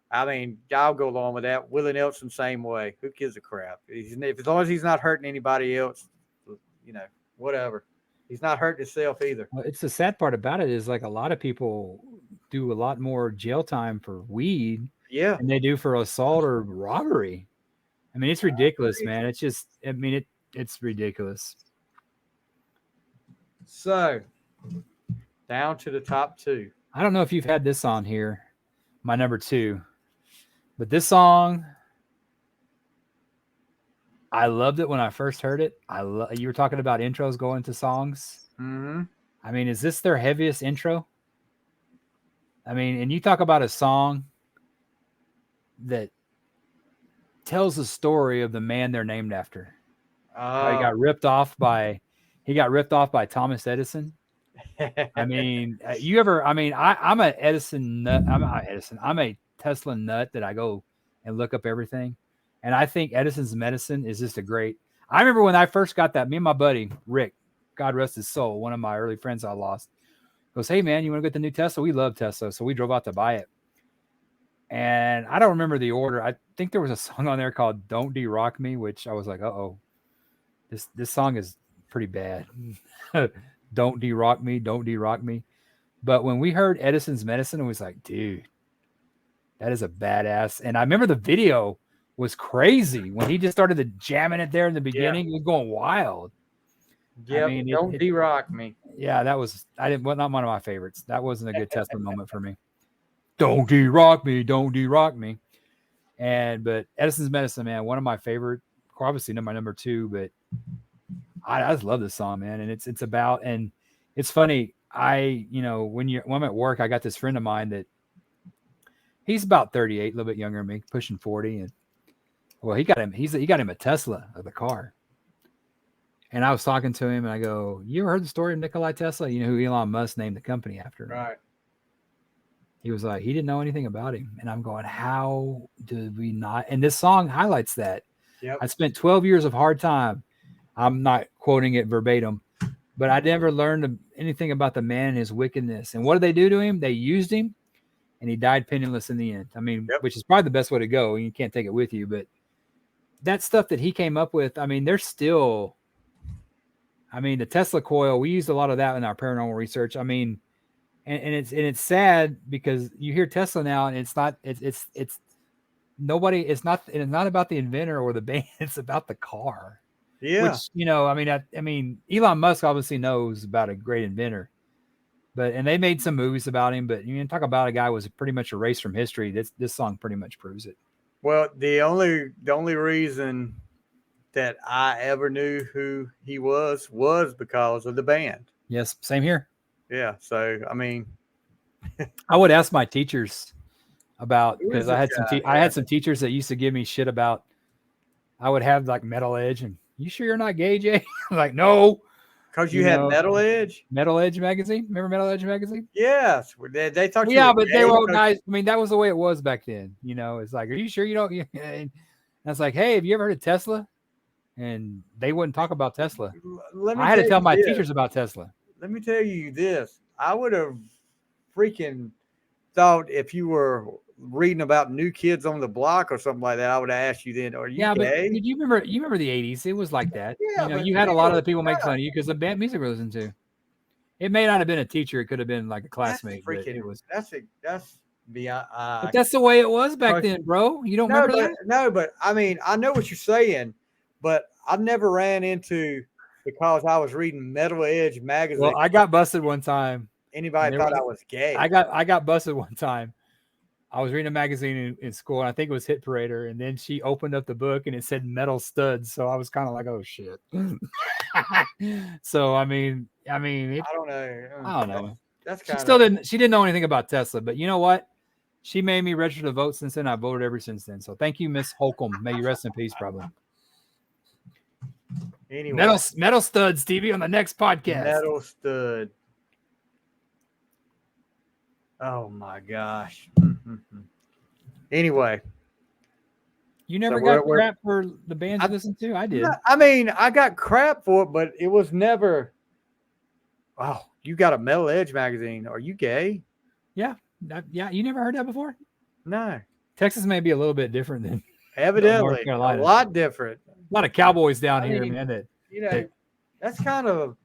I mean, I'll go along with that. Willie Nelson, same way. Who gives a crap? As long as he's not hurting anybody else, whatever. He's not hurting himself either. Well, it's the sad part about it is, like, a lot of people do a lot more jail time for weed than they do for assault or robbery. I mean, it's ridiculous, man. It's just, it's ridiculous. So, down to the top 2. I don't know if you've had this on here, my number 2, but this song, I loved it when I first heard it. You were talking about intros going to songs. Mm-hmm. I mean, is this their heaviest intro? I mean, and you talk about a song that tells the story of the man they're named after. He got ripped off by Thomas Edison. I mean, I'm a Edison nut. I'm a Tesla nut that I go and look up everything. And I think Edison's Medicine is just a great. I remember when I first got that, me and my buddy, Rick, God rest his soul, one of my early friends I lost, goes, "Hey man, you want to get the new Tesla?" We love Tesla. So we drove out to buy it. And I don't remember the order. I think there was a song on there called Don't De-Rock Me, which I was like, uh-oh, this song is pretty bad. Don't de-rock me, don't de-rock me. But when we heard Edison's Medicine, it was like, dude, that is a badass. And I remember the video was crazy when he just started jamming it there in the beginning. It was going wild. Yeah, I mean, Don't De-Rock Me. Yeah, not one of my favorites. That wasn't a good Tesla moment for me. Don't de-rock me, don't de-rock me. But Edison's Medicine, man, one of my favorite, obviously my number 2, but I just love this song, man. And it's about, and it's funny. When I'm at work, I got this friend of mine that he's about 38, a little bit younger than me, pushing 40. And he got him a Tesla of the car. And I was talking to him and I go, "You ever heard the story of Nikola Tesla? You know who Elon Musk named the company after?" Right. He was like, he didn't know anything about him. And I'm going, how did we not? And this song highlights that. Yep. I spent 12 years of hard time. I'm not quoting it verbatim, but I never learned anything about the man and his wickedness. And what did they do to him? They used him, and he died penniless in the end. I mean, Yep. which is probably the best way to go. You can't take it with you, but that stuff that he came up with, I mean, there's still, I mean, the Tesla coil, we used a lot of that in our paranormal research. I mean, and it's sad because you hear Tesla now, and it's nobody. It's not about the inventor or the band. It's about the car. Yeah. Which, you know, I mean, Elon Musk obviously knows about a great inventor, and they made some movies about him. But you talk about a guy who was pretty much erased from history. This song pretty much proves it. Well, the only reason that I ever knew who he was because of the band. Yes, same here. Yeah. So I mean, I would ask my teachers about, Who is because I this had guy? I had some teachers that used to give me shit about. I would have like Metal Edge, and you sure you're not gay, Jay? I'm like, no. because you had Metal Edge. Metal Edge magazine. Remember Metal Edge magazine? Yes, they thought. Well, you yeah, were but gay they were all because- guys. I mean, that was the way it was back then. It's like, are you sure you don't? And I was like, hey, have you ever heard of Tesla? And they wouldn't talk about Tesla. Let me I had to tell you my this. teachers about Tesla. Let me tell you this. I would have freaking thought if you were reading about New Kids on the Block or something like that, I would have asked you then, are you Yeah, but gay? did you remember the 80s? It was like that. Yeah, but you had a lot of the still, people make fun of you because the band music we listened to. It may not have been a teacher. It could have been like a classmate. But freaking, it was. that's beyond. But that's the way it was back then, bro. You don't remember that? No, but I mean, I know what you're saying, but I've never ran into because I was reading Metal Edge magazine. Well, I got busted one time. Anybody thought I was gay? I got busted one time. I was reading a magazine in school, and I think it was Hit Parader, and then she opened up the book and it said Metal Studs. So I was kind of like, oh shit. So I mean, I don't know. I don't know. That's She kind still didn't. She didn't know anything about Tesla, but you know what? She made me register to vote since then. I voted ever since then. So thank you, Miss Holcomb. May you rest in peace, probably. anyway. Metal Studs, Stevie, on the next podcast. Metal Stud. Oh my gosh. Anyway, You never So got we're- crap for the bands you listened to? I did. I mean, I got crap for it, but it was never. Oh, you got a Metal Edge magazine? Are you gay? Yeah, you never heard that before? No, Texas may be a little bit different than evidently a Carolina. lot different. a lot of cowboys down I here, mean, man. That's kind of.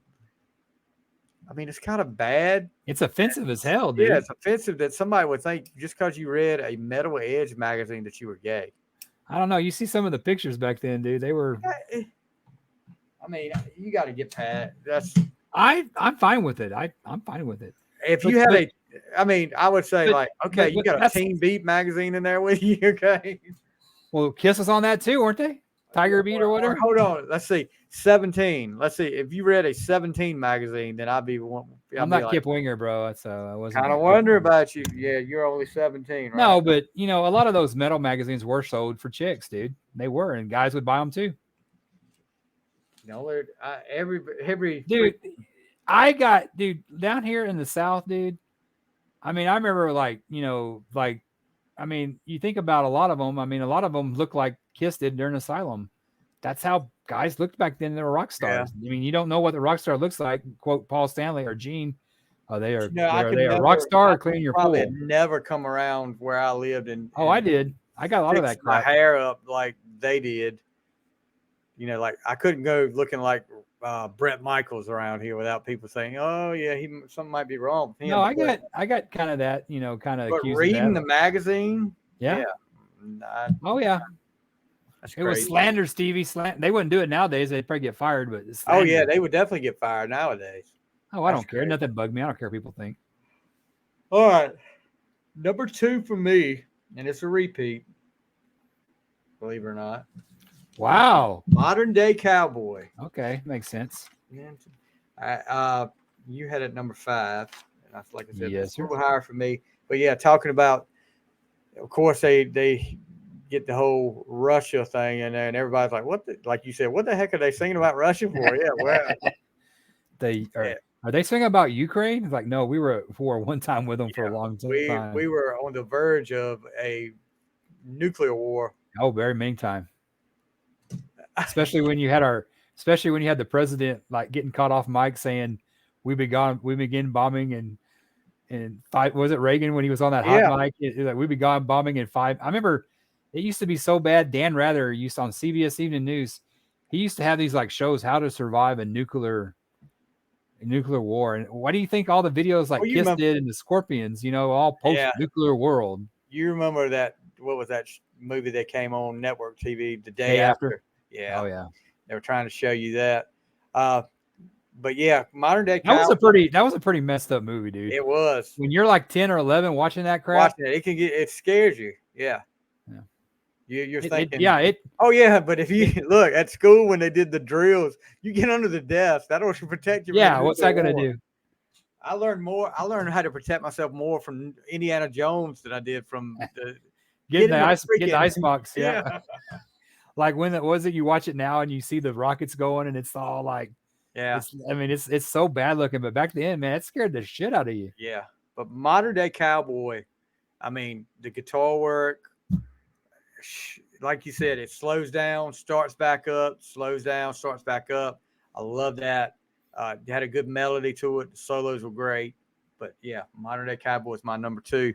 I mean, it's kind of bad. It's offensive as hell, dude. Yeah, it's offensive that somebody would think just because you read a Metal Edge magazine that you were gay. I don't know. You see some of the pictures back then, dude. They were. I mean, you got to get past. That's I'm fine with it. I'm fine with it. if But- you had but- a. I mean, I would say but- like, okay, but you got a that's- Teen Beat magazine in there with you, okay? Well, Kiss was on that too, weren't they? Tiger Beat or whatever. Hold on, let's see, 17. Let's see if you read a 17 magazine, then I'd be one. I'm not Kip Winger, bro. That's I wasn't. Kind of wonder about you. Yeah, you're only 17, right? No, but a lot of those metal magazines were sold for chicks, dude. They were, and guys would buy them too. No, every Dude, I got down here in the South, dude. I mean, I remember you think about a lot of them. I mean, a lot of them look like Kiss did during Asylum. That's how guys looked back then. They were rock stars. I mean, you don't know what the rock star looks like. Quote Paul Stanley or Gene. Oh, they are. Are they a rock star or cleaning your pool? probably had never come around where I lived and. Oh, I did. I got a lot of that fixed my crap. hair up like they did. Like I couldn't go looking like Brett Michaels around here without people saying, "Oh yeah, something might be wrong with him." No, I got kind of that. Kind of. But accused reading of the that. magazine, Yeah. Oh yeah. that's It was crazy. slander, Stevie. They wouldn't do it nowadays. They'd probably get fired. But it's Oh yeah, slander. they would definitely get fired nowadays. Oh, I that's don't care. crazy. Nothing bugged me. I don't care what people think. All right, number 2 for me, and it's a repeat. Believe it or not, Wow. Modern Day Cowboy. Okay, makes sense. You had it number 5, and I like I said, Yes, it's a sir. little higher for me. But yeah, talking about, of course, they get the whole Russia thing in there, and everybody's like, "What?" Like you said, what the heck are they singing about Russia for? Yeah, well, They are. Are they saying about Ukraine? It's like, no, we were at war one time with them for a long time. We were on the verge of a nuclear war. Oh, very many time. Especially when you had the president like getting caught off mic saying we begin bombing and five. Was it Reagan when he was on that hot mic? Like, we began bombing in 5. I remember it used to be so bad. Dan Rather used on CBS Evening News. He used to have these like shows how to survive a nuclear war. And why do you think all the videos like Kiss did and the Scorpions, all post-nuclear world? You remember that? What was that movie that came on network TV the day after? Yeah. Oh yeah. They were trying to show you that. But yeah, modern day. That was a pretty messed up movie, dude. It was. When you're like 10 or 11 watching that crap. It scares you. Yeah. You're thinking, oh yeah, but if you look at school when they did the drills, you get under the desk. That'll protect you. Yeah, what's that gonna do? I learned how to protect myself more from Indiana Jones than I did from the getting the ice box. Yeah. Like when was it? You watch it now and you see the rockets going and it's all like, it's so bad looking. But back then, man, it scared the shit out of you. Yeah, but modern day cowboy, I mean, the guitar work. Like you said, it slows down, starts back up, slows down, starts back up. I love that. It had a good melody to it. The solos were great. But yeah, modern day cowboy is my number 2.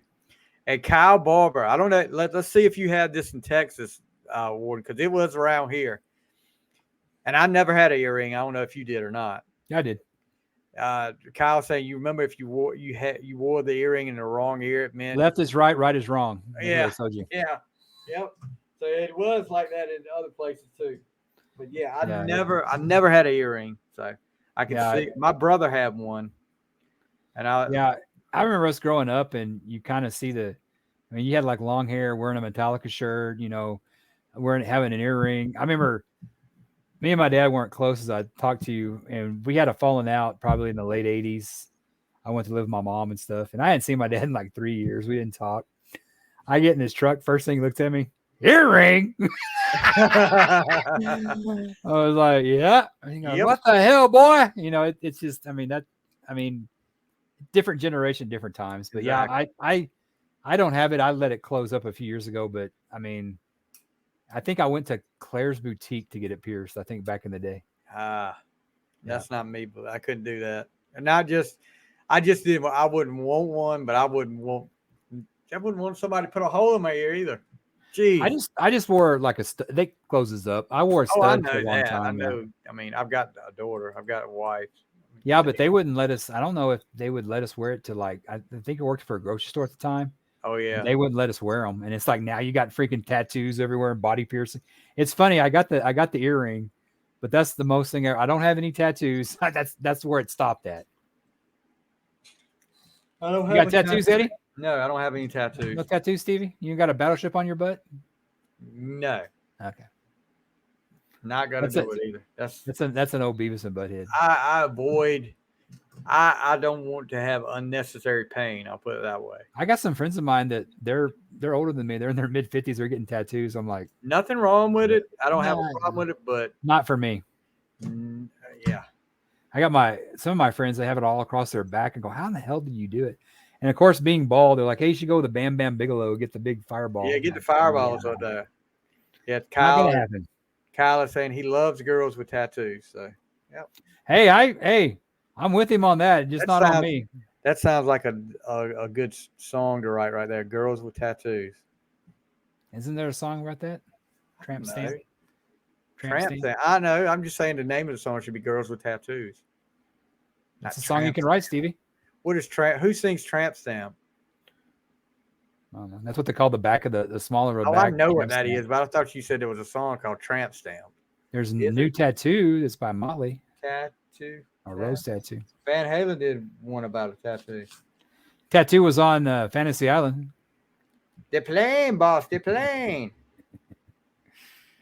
And Kyle Barber, I don't know. Let's see if you had this in Texas, Worden, because it was around here. And I never had an earring. I don't know if you did or not. I did. Kyle saying you remember if you wore the earring in the wrong ear, it meant left is right, right is wrong. Yeah. Yeah. Yep. So it was like that in other places too. But yeah, I never had an earring. So I could see my brother had one. And I remember us growing up and you kind of see you had like long hair, wearing a Metallica shirt, having an earring. I remember me and my dad weren't close as I talked to you, and we had a falling out probably in the late 80s. I went to live with my mom and stuff, and I hadn't seen my dad in like 3 years. We didn't talk. I get in his truck. First thing he looks at me, earring. I was like, yeah. He goes, what the hell, boy? It's just, different generation, different times. But exactly. Yeah, I don't have it. I let it close up a few years ago, but I think I went to Claire's Boutique to get it pierced. I think back in the day. That's not me, but I couldn't do that. And I just did. I wouldn't want one, but I wouldn't want somebody to put a hole in my ear either. Gee, I just wore like they closes up. I wore a stud for a long time. I know. Yeah. I've got a daughter. I've got a wife. Yeah, but they wouldn't let us. I don't know if they would let us wear it to like. I think I worked for a grocery store at the time. Oh yeah. They wouldn't let us wear them, and it's like now you got freaking tattoos everywhere and body piercing. It's funny. I got the earring, but that's the most thing. I don't have any tattoos. That's where it stopped at. I don't have. You got tattoos, Eddie? No, I don't have any tattoos. No tattoos, Stevie? You got a battleship on your butt? No. Okay. Not gonna do it either. That's an old Beavis and Butthead. I avoid. I don't want to have unnecessary pain. I'll put it that way. I got some friends of mine that they're older than me. They're in their mid-50s. They're getting tattoos. I'm like, nothing wrong with it. I don't have a problem with it, but not for me. Yeah. I got some of my friends. They have it all across their back and go, "How in the hell did you do it?" And of course, being bald, they're like, "Hey, you should go with the Bam Bam Bigelow. Get the big fireball." Yeah, get the fireballs out there. Yeah, Kyle is saying he loves girls with tattoos. So, yep. Hey, I'm with him on that. Just not on me. That sounds like a good song to write right there. Girls with tattoos. Isn't there a song about that? Tramp stamp. Tramp stamp. I know. I'm just saying the name of the song should be "Girls with Tattoos." That's a song you can write, Stevie. What is tramp? Who sings Tramp Stamp? I don't know. That's what they call the back of the smaller back. I know what that is, but I thought you said there was a song called Tramp Stamp. There's a new tattoo that's by Motley. Tattoo. A rose tattoo. Van Halen did one about a tattoo. Tattoo was on Fantasy Island. The plane, boss. The plane.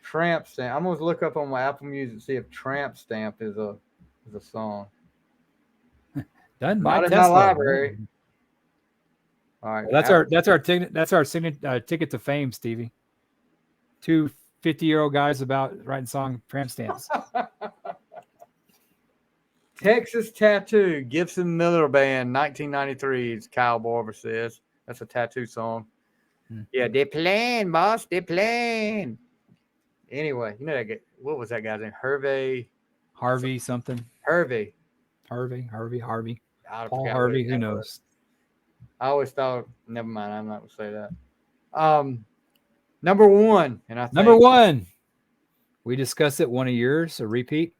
Tramp Stamp. I'm gonna look up on my Apple Music and see if Tramp Stamp is a song. Done by Not in my library. All right. Well, that's our ticket to fame, Stevie. 2 50-year-old guys about writing song tramp stamps. Texas Tattoo, Gibson Miller Band, 1993. It's Kyle Barber says. That's a Tattoo song. Yeah, they're playing, boss. They're playing. Anyway, you know that guy, what was that guy's name? Harvey something. Harvey. Harvey. I Paul forgot Harvey. what Who his name knows? was. I always thought, never mind. I'm not going to say that. Number one. And I think Number one. We discussed it. One of yours, a repeat.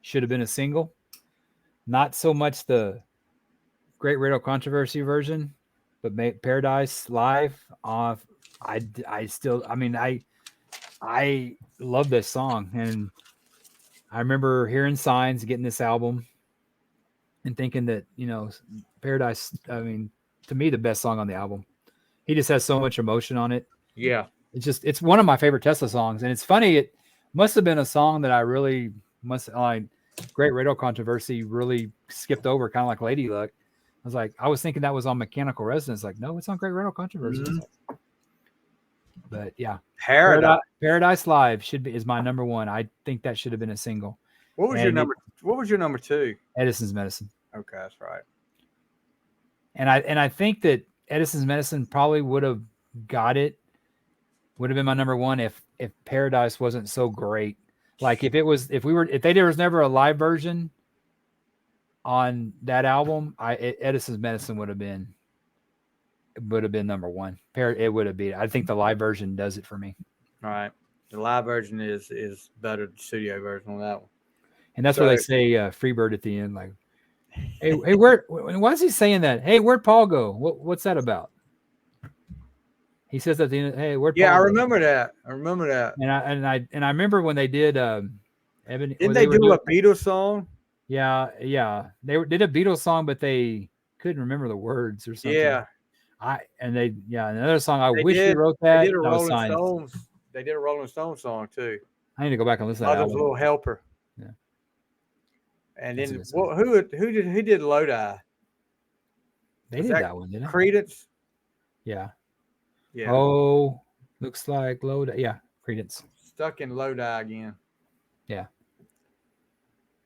Should have been a single. Not so much the Great Radio Controversy version, but Paradise Live. I love this song, and I remember hearing Signs, getting this album, and thinking that Paradise. I mean, to me, the best song on the album. He just has so much emotion on it. Yeah. It's one of my favorite Tesla songs, and it's funny. It must have been a song that I really Great Radio Controversy really skipped over, kind of like Lady Luck. I was thinking that was on Mechanical Resonance. Like, no, it's on Great Radio Controversy. Mm-hmm. But yeah, Paradise Live is my number one. I think that should have been a single. What was your number two? Edison's Medicine. Okay, that's right. And I think that Edison's Medicine probably would have got it. Would have been my number one if Paradise wasn't so great. Like if there was never a live version on that album, Edison's Medicine would have been number one. It would have been. I think the live version does it for me. All right, the live version is better than the studio version on that one. And that's where they say Freebird at the end, like, hey, why is he saying that? Hey, where'd Paul go? What's that about? He says at the end, hey, where'd Paul go? I remember that. And I remember when they did Didn't they do a Beatles song? Yeah. They did a Beatles song, but they couldn't remember the words or something. Yeah. Another song. I wish we wrote that. They did a Rolling Stones song too. I need to go back and listen to that. Mother's Little Helper. Yeah. And then who did Lodi? They did that one, didn't they? Credence. Yeah. Yeah. Oh, looks like Lodi. Yeah, Credence. Stuck in Lodi again. Yeah.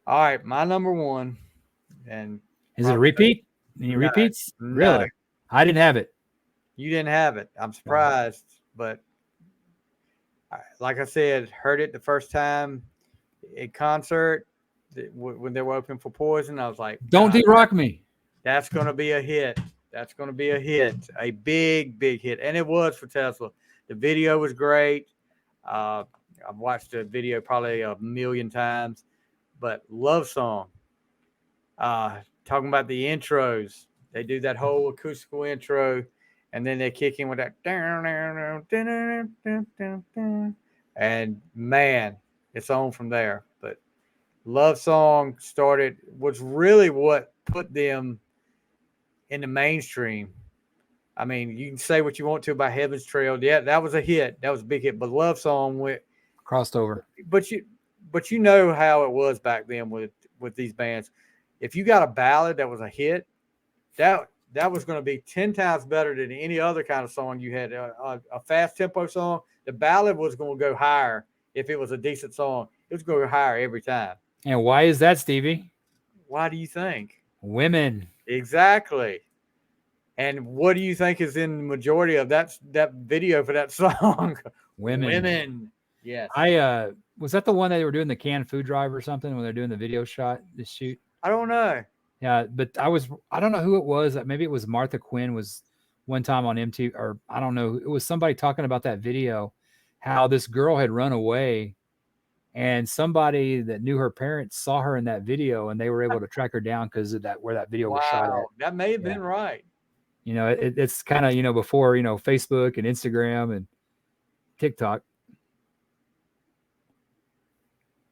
All right, my number one. And is it a repeat? Any repeats? No. Really? I didn't have it. You didn't have it. I'm surprised, but like I said, heard it the first time at concert when they were opening for Poison. I was like, "Don't de-rock me." That's going to be a hit. That's going to be a hit, a big, big hit. And it was for Tesla. The video was great. I've watched the video probably a million times. But Love Song, talking about the intros. They do that whole acoustical intro, and then they kick in with that. And, man, it's on from there. But Love Song was really what put them in the mainstream. I mean, you can say what you want to about Heaven's Trail. Yeah, that was a hit. That was a big hit. But Love Song crossed over. But you know how it was back then with these bands. If you got a ballad that was a hit, that was going to be 10 times better than any other kind of song you had. A fast tempo song, the ballad was going to go higher if it was a decent song. It was going to go higher every time. And why is that, Stevie? Why do you think? Women. Exactly. And what do you think is in the majority of that video for that song? Women. Yes. Was that the one that they were doing the canned food drive or something when they're doing the video shot, the shoot? I don't know. Yeah, but I don't know who it was. Maybe it was Martha Quinn was one time on MTV, or I don't know. It was somebody talking about that video, how this girl had run away and somebody that knew her parents saw her in that video and they were able to track her down because of that, where that video was shot at. That may have been right. It's kind of, before, Facebook and Instagram and TikTok.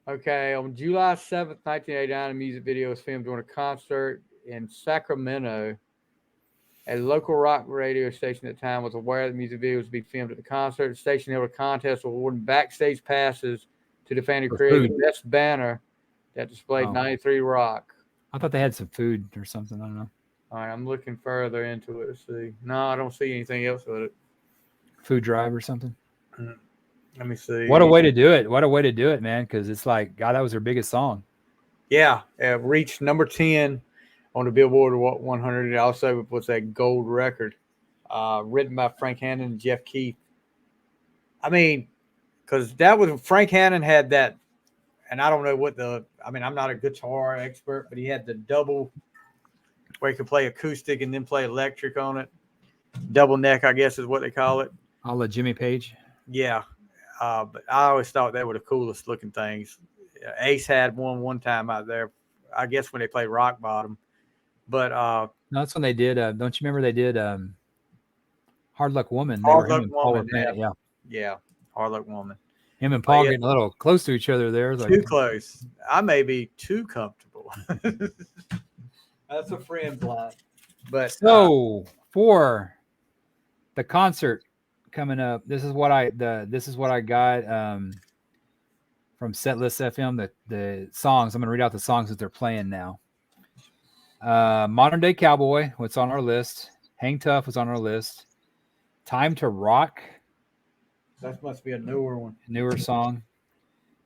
Okay, on July 7th, 1989, a music video was filmed during a concert in Sacramento. A local rock radio station at the time was aware that the music video was to be filmed at the concert. The station held a contest awarding backstage passes to the fan who created the best banner that displayed 93 Rock. I thought they had some food or something. I don't know. All right, I'm looking further into it to see. No, I don't see anything else with it. Food drive or something? Let me see. What a way to do it. What a way to do it, man, because it's like, God, that was their biggest song. Yeah, reached number 10 on the Billboard 100. It also was a gold record, written by Frank Hannon and Jeff Keith. I mean, because that was Frank Hannon had that, and I don't know what I'm not a guitar expert, but he had the double where he could play acoustic and then play electric on it. Double neck, I guess is what they call it. I'll let Jimmy Page. Yeah. But I always thought they were the coolest looking things. Ace had one time out there, I guess when they played Rock Bottom. But no, that's when they did. Don't you remember they did Hard Luck Woman? Hard Luck Woman, yeah. Hard Luck Woman. Him and Paul getting a little close to each other there. Too close. I may be too comfortable. That's a friend's line. But so for the concert coming up, this is what I got from Setlist FM. The songs. I'm gonna read out the songs that they're playing now. Modern Day Cowboy, what's on our list? Hang Tough was on our list. Time to Rock. That must be a newer one. Newer song.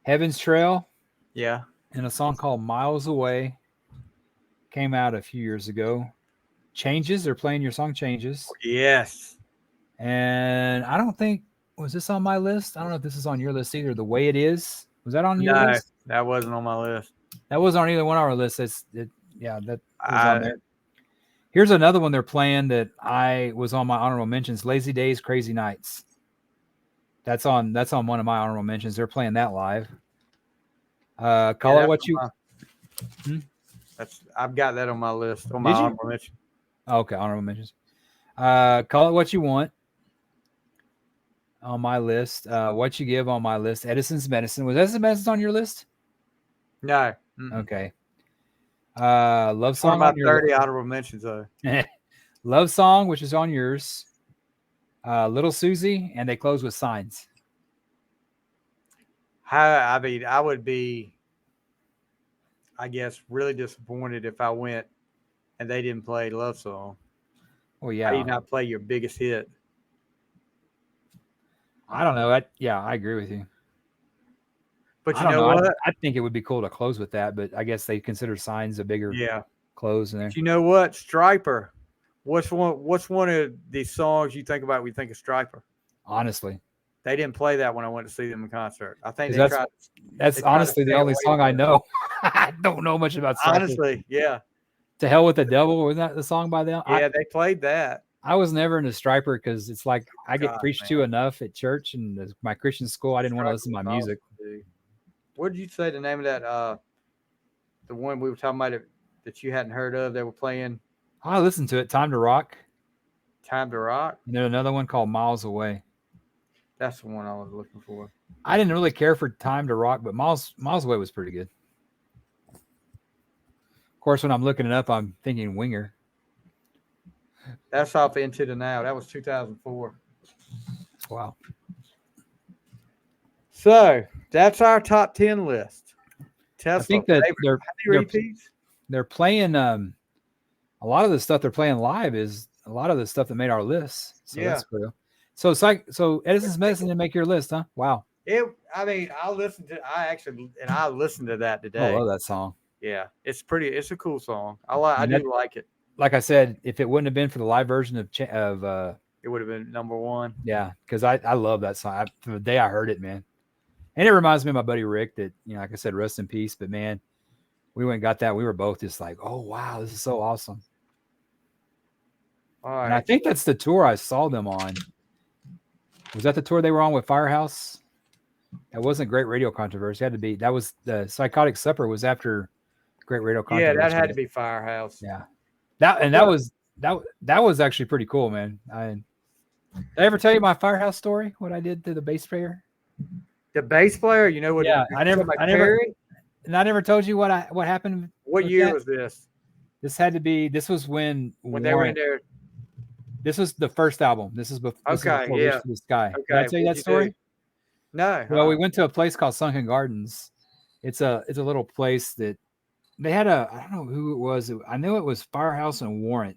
Heaven's Trail. Yeah. And a song called Miles Away. Came out a few years ago. Changes. They're playing your song Changes. Yes. And I don't think, was this on my list? I don't know if this is on your list either. The Way It Is. Was that on your list? That wasn't on my list. That wasn't on either one of our lists. That was on there. Here's another one they're playing that I was on my honorable mentions. Lazy Days, Crazy Nights. That's on one of my honorable mentions. They're playing that live. Call It What You. I've got that on my list. On my honorable mention. Okay, honorable mentions. Call It What You Want. On my list. What You Give on my list. Edison's Medicine. Was Edison's Medicine on your list? No. Okay. Love Song. One of my 30 honorable mentions though. Love Song, which is on yours. Little Susie, and they close with Signs. I would be, I guess, really disappointed if I went and they didn't play Love Song. Well, yeah. How do you not play your biggest hit? I don't know. I agree with you. But you know what? I think it would be cool to close with that, but I guess they consider Signs a bigger close in there. But you know what? Striper. What's one of these songs you think about when you think of Striper? Honestly. They didn't play that when I went to see them in concert. I think that's honestly the only song I know. I don't know much about Striper. Honestly, yeah. To Hell with the Devil, wasn't that the song by them? Yeah, they played that. I was never into Striper because it's like I get preached man. to enough at church and my Christian school. I didn't want to listen to my music. What did you say the name of that? The one we were talking about that you hadn't heard of? They were playing. I listened to it. Time to Rock. Time to Rock. And there's another one called Miles Away. That's the one I was looking for. I didn't really care for Time to Rock, but Miles Away was pretty good. Of course, when I'm looking it up, I'm thinking Winger. That's off Into the Now. That was 2004. Wow. So that's our top 10 list. Tesla, I think that they're playing a lot of the stuff they're playing live is a lot of the stuff that made our list. So that's cool. So it's like Edison's Medicine didn't make your list, huh? Wow. I listened to that today. I love that song. Yeah, it's a cool song. I do like it. Like I said, if it wouldn't have been for the live version of it would have been number one. Yeah, because I love that song. From the day I heard it, man. And it reminds me of my buddy Rick that, like I said, rest in peace. But, man, we went and got that. We were both just like, oh, wow, this is so awesome. All right. And I think that's the tour I saw them on. Was that the tour they were on with Firehouse? That wasn't Great Radio Controversy. It had to be. That was the Psychotic Supper was after Great Radio Controversy. Yeah, that had to be Firehouse. Yeah. That was actually pretty cool, man. Did I ever tell you my Firehouse story? What I did to the bass player? The bass player, you know what? Yeah, I never told you what happened. What year was this? This was when they were in there. This was the first album. This is before Reach for the Sky. Okay. Did I tell you that story? No. Well, we went to a place called Sunken Gardens. It's a little place that they had I don't know who it was. I knew it was Firehouse and Warrant.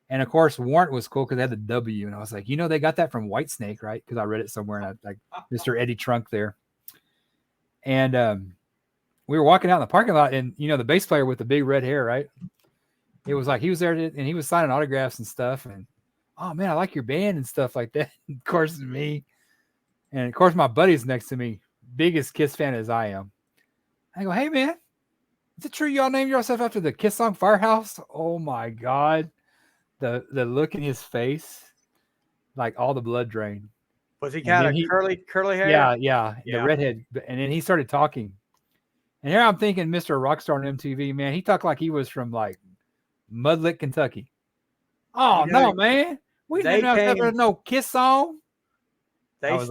And of course, Warrant was cool because they had the W. And I was like, they got that from Whitesnake, right? Because I read it somewhere and I like Mr. Eddie Trunk there. And we were walking out in the parking lot, and the bass player with the big red hair, right? It was like he was there and he was signing autographs and stuff. And oh man, I like your band and stuff like that. Of course, me, and of course my buddy's next to me, biggest Kiss fan as I am. I go, hey man, is it true y'all named yourself after the Kiss song Firehouse? Oh my God, the look in his face, like all the blood drained. Was he kind of curly hair? Yeah, the redhead. And then he started talking. And here I'm thinking Mr. Rockstar on MTV, man, he talked like he was from like Mudlick, Kentucky. Oh, no, man. We didn't have no Kiss song. Firehouse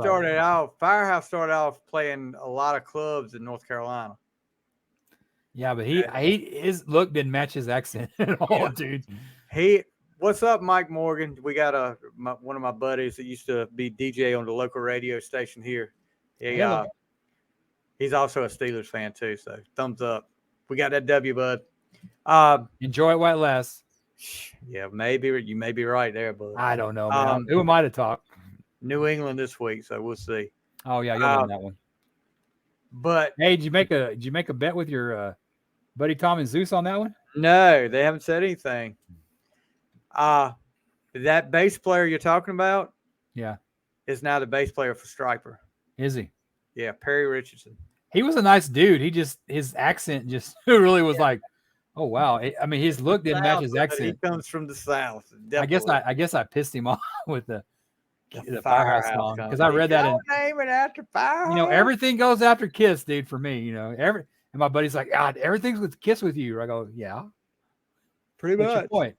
started off playing a lot of clubs in North Carolina. Yeah, but his look didn't match his accent at all, dude. What's up, Mike Morgan? We got one of my buddies that used to be DJ on the local radio station here. He's also a Steelers fan too, so thumbs up. We got that W, bud. Enjoy it while it lasts. Yeah, maybe you may be right there, bud. I don't know, man. Who am I to talk? New England this week, so we'll see. Oh yeah, you'll win that one. But hey, did you make a bet with your buddy Tom and Zeus on that one? No, they haven't said anything. That bass player you're talking about, is now the bass player for Striper. Is he? Yeah, Perry Richardson. He was a nice dude. His accent just really was like, oh wow. I mean, his look didn't match his accent. He comes from the South. Definitely. I guess I pissed him off with the Firehouse song because I read that name it after Firehouse. Everything goes after Kiss, dude. For me, and my buddy's like, everything's with Kiss with you. I go, yeah, pretty much. What's your point?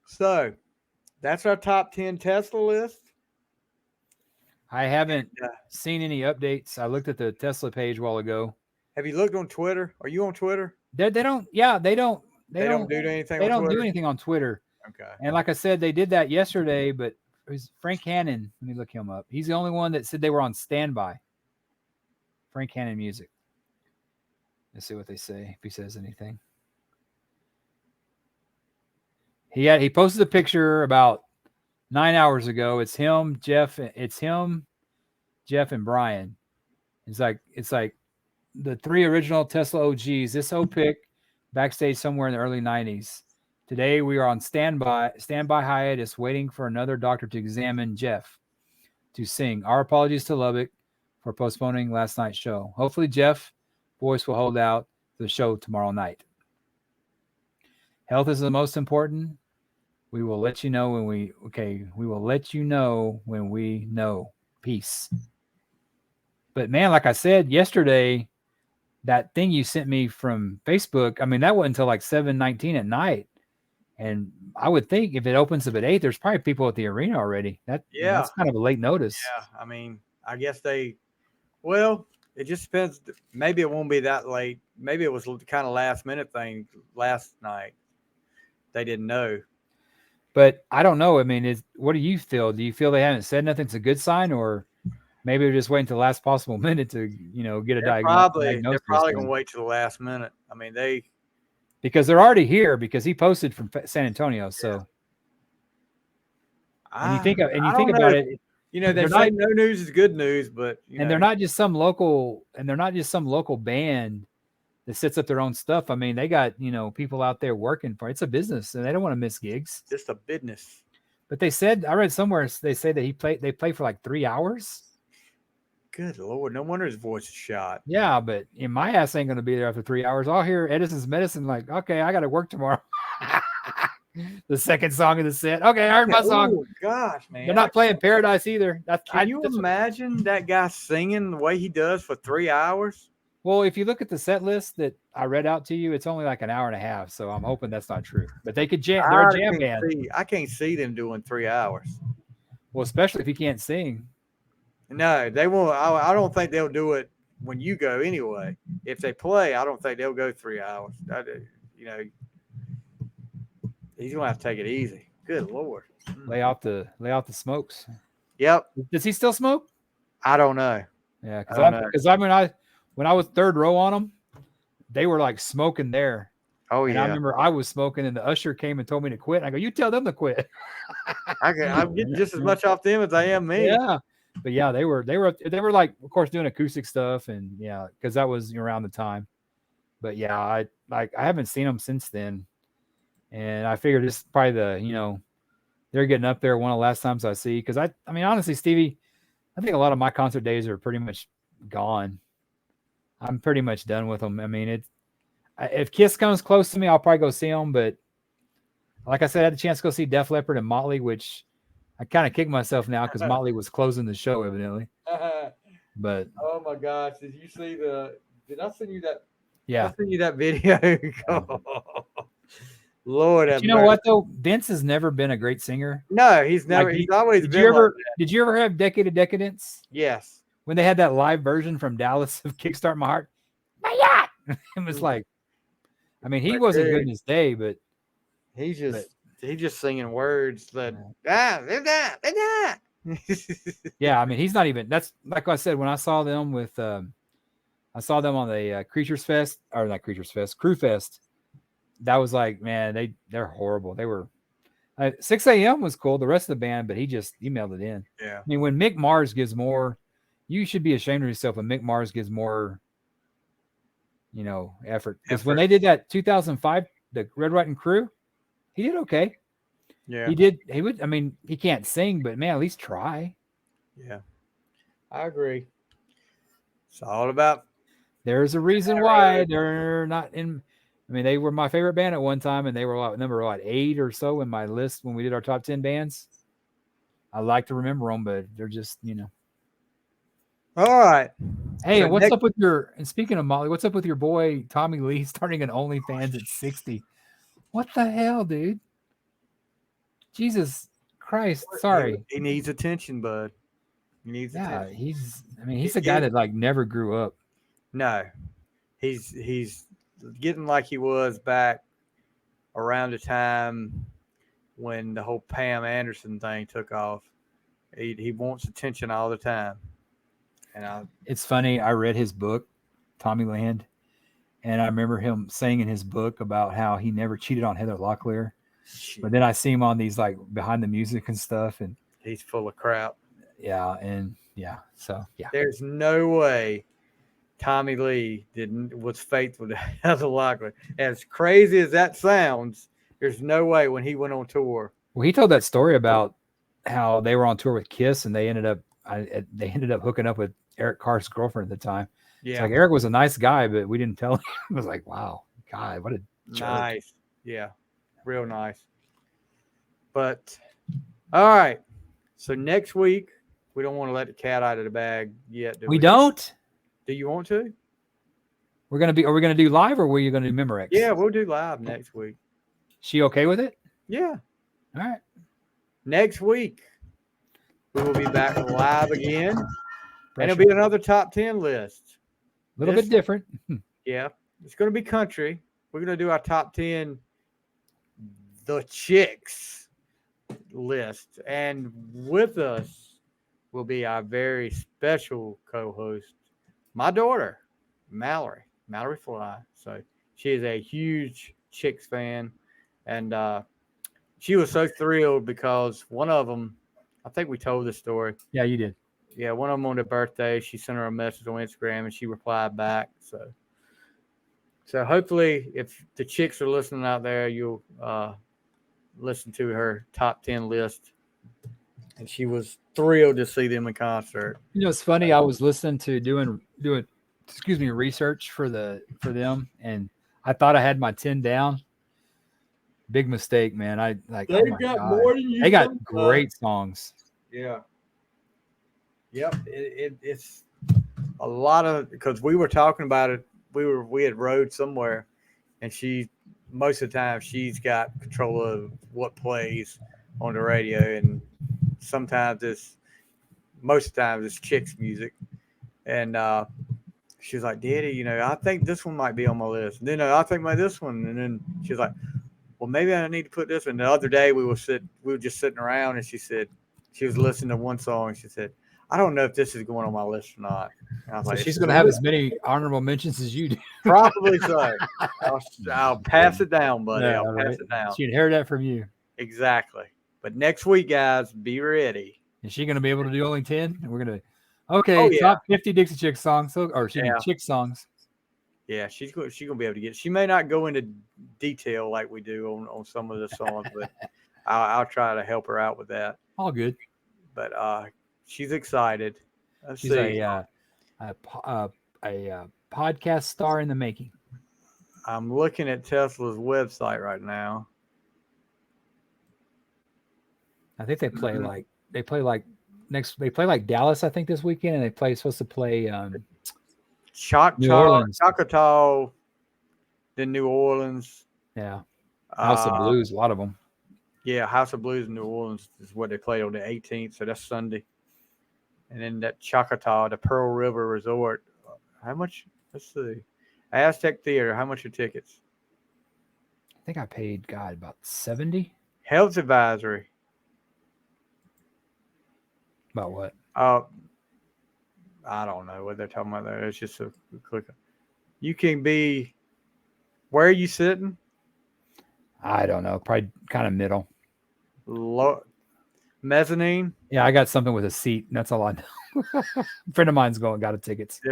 So that's our top 10 Tesla list. I haven't seen any updates. I looked at the Tesla page a while ago. Have you looked on Twitter? Are you on Twitter? They don't. Yeah, they don't. They don't do anything. They don't do anything on Twitter. Okay. And like I said, they did that yesterday, but it was Frank Hannon. Let me look him up. He's the only one that said they were on standby. Frank Hannon Music. Let's see what they say. If he says anything. He posted a picture about 9 hours ago. It's him, Jeff. Jeff, and Brian. It's like the three original Tesla OGs. This pic backstage somewhere in the early 90s. Today we are on standby hiatus, waiting for another doctor to examine Jeff to sing. Our apologies to Lubbock for postponing last night's show. Hopefully Jeff voice will hold out the show tomorrow night. Health is the most important. We will let you know when we will let you know when we know. Peace. But man, like I said yesterday, that thing you sent me from Facebook, I mean, that wasn't until like 7:19 at night. And I would think if it opens up at 8, there's probably people at the arena already. That's kind of a late notice. Yeah, I mean, I guess it just depends. Maybe it won't be that late. Maybe it was kind of last minute thing last night. They didn't know. But I don't know. I mean, what do you feel? Do you feel they haven't said nothing? It's a good sign, or maybe they're just waiting to the last possible minute to, get a diagnosis? They're probably going to wait to the last minute. I mean, because they're already here because he posted from San Antonio. So, and you think about it, they say no news is good news, but they're not just some local band that sets up their own stuff. I mean, they got, people out there working for it. It's a business and they don't want to miss gigs. Just a business. But they said, I read somewhere, they say that they play for like 3 hours. Good Lord. No wonder his voice is shot. Yeah. But my ass ain't going to be there after 3 hours. I'll hear Edison's Medicine like, okay, I got to work tomorrow. The second song of the set. Okay. I heard my song. Oh gosh, man. They're not playing Paradise either. Can you imagine that guy singing the way he does for 3 hours? Well, if you look at the set list that I read out to you, it's only like an hour and a half. So I'm hoping that's not true. But they could jam. They're a jam band. I can't see them doing 3 hours. Well, especially if you can't sing. No, they won't. I don't think they'll do it when you go anyway. If they play, I don't think they'll go 3 hours. He's going to have to take it easy. Good Lord. Lay out the smokes. Yep. Does he still smoke? I don't know. Yeah, when I was third row on them, they were like smoking there. Oh, and yeah. I remember I was smoking and the usher came and told me to quit. I go, you tell them to quit. I'm getting just as much off them as I am me. Yeah. But yeah, they were like, of course, doing acoustic stuff, and yeah, because that was around the time. But yeah, I haven't seen them since then, and I figured this is probably they're getting up there one of the last times I see. Because I mean, honestly, Stevie, I think a lot of my concert days are pretty much gone. I'm pretty much done with them. I mean, if Kiss comes close to me, I'll probably go see them. But like I said, I had the chance to go see Def Leppard and Motley, which I kind of kick myself now because Motley was closing the show, evidently. But oh my gosh, did you see did I send you that? Yeah. I sent you that video. Lord, but you know what though? Vince has never been a great singer. No, he's never. He's always did been. Did you ever have Decade of Decadence? Yes. When they had that live version from Dallas of Kickstart My Heart, it was like, I mean, he wasn't good in his day, but he's just singing words that yeah, I mean, he's not even. That's like I said when I saw them with. I saw them on the Crew Fest. That was like, man, they're horrible. They were 6 a.m. was cool. The rest of the band, but he mailed it in. Yeah. I mean, when Mick Mars gives more, you should be ashamed of yourself when Mick Mars gives more, effort. Because when they did that 2005, the Red, White, and Crew, he did okay. Yeah. He did. He would. I mean, he can't sing, but man, at least try. Yeah. I agree. It's all about. There's a reason why they're not in. I mean, they were my favorite band at one time, and they were number 8 or so in my list when we did our top 10 bands. I like to remember them, but they're just, All right. Hey, so what's up with and speaking of Molly, what's up with your boy Tommy Lee starting an OnlyFans at 60? What the hell, dude? Jesus Christ. Sorry. He needs attention, bud. He needs attention. He's a guy that like never grew up. No. He's getting like he was back around the time when the whole Pam Anderson thing took off. He wants attention all the time. And it's funny. I read his book, Tommy Land, and I remember him saying in his book about how he never cheated on Heather Locklear. But then I see him on these like behind the music and stuff, and he's full of crap. Yeah, so yeah. There's no way Tommy Lee was faithful to Heather Locklear. As crazy as that sounds, there's no way when he went on tour. Well, he told that story about how they were on tour with Kiss and they ended up hooking up with Eric Carr's girlfriend at the time. Yeah, it's like Eric was a nice guy, but we didn't tell him. It was like, wow, God, what a jerk. Nice. Yeah, real nice. But all right, so next week we don't want to let the cat out of the bag yet. Do we? Don't. Do you want to? Are we gonna do live or were you gonna do Memorex? Yeah, we'll do live next week. She okay with it? Yeah. All right. Next week we will be back live again. And it'll be another top 10 list. A little bit different. Yeah. It's going to be country. We're going to do our top 10 The Chicks list. And with us will be our very special co-host, my daughter, Mallory Fly. So she is a huge Chicks fan. And she was so thrilled because one of them, I think we told this story. Yeah, you did. Yeah, one of them on their birthday, she sent her a message on Instagram and she replied back. So hopefully if the Chicks are listening out there, you'll listen to her top 10 list. And she was thrilled to see them in concert. It's funny. I was listening to doing research for them, and I thought I had my 10 down. Big mistake, man. They got great songs. Yeah. Yep. It's a lot of, because we were talking about it. We had rode somewhere, and most of the time she's got control of what plays on the radio, and most of the time it's Chicks music. And she was like, Daddy, I think this one might be on my list. And then I think about this one. And then she was like, well, maybe I need to put this one. The other day we were just sitting around, and she said she was listening to one song, and she said, I don't know if this is going on my list or not. And I was so like, she's going to have as many honorable mentions as you do. Probably so. I'll pass it down, buddy. I'll pass it down. She inherited that from you. Exactly. But next week, guys, be ready. Is she going to be able to do only 10? We're going to. Okay, Oh, yeah. top 50 Dixie Chick songs. So, or she Yeah. Chick songs. Yeah, she's gonna be able to get. She may not go into detail like we do on some of the songs, but I'll try to help her out with that. All good. But she's excited. She's a podcast star in the making. I'm looking at Tesla's website right now. I think they play like Dallas, I think, this weekend, and they supposed to play New Orleans. Choctaw, then New Orleans. Yeah. House of Blues, a lot of them. Yeah, House of Blues in New Orleans is what they played on the 18th, so that's Sunday. And then that Choctaw, the Pearl River Resort. How much? Let's see. Aztec Theater, how much are tickets? I think I paid, about 70. Health Advisory. About what? I don't know what they're talking about there. It's just a click. You can be, where are you sitting? I don't know. Probably kind of middle. Mezzanine? Yeah, I got something with a seat. That's all I know. A friend of mine's got tickets.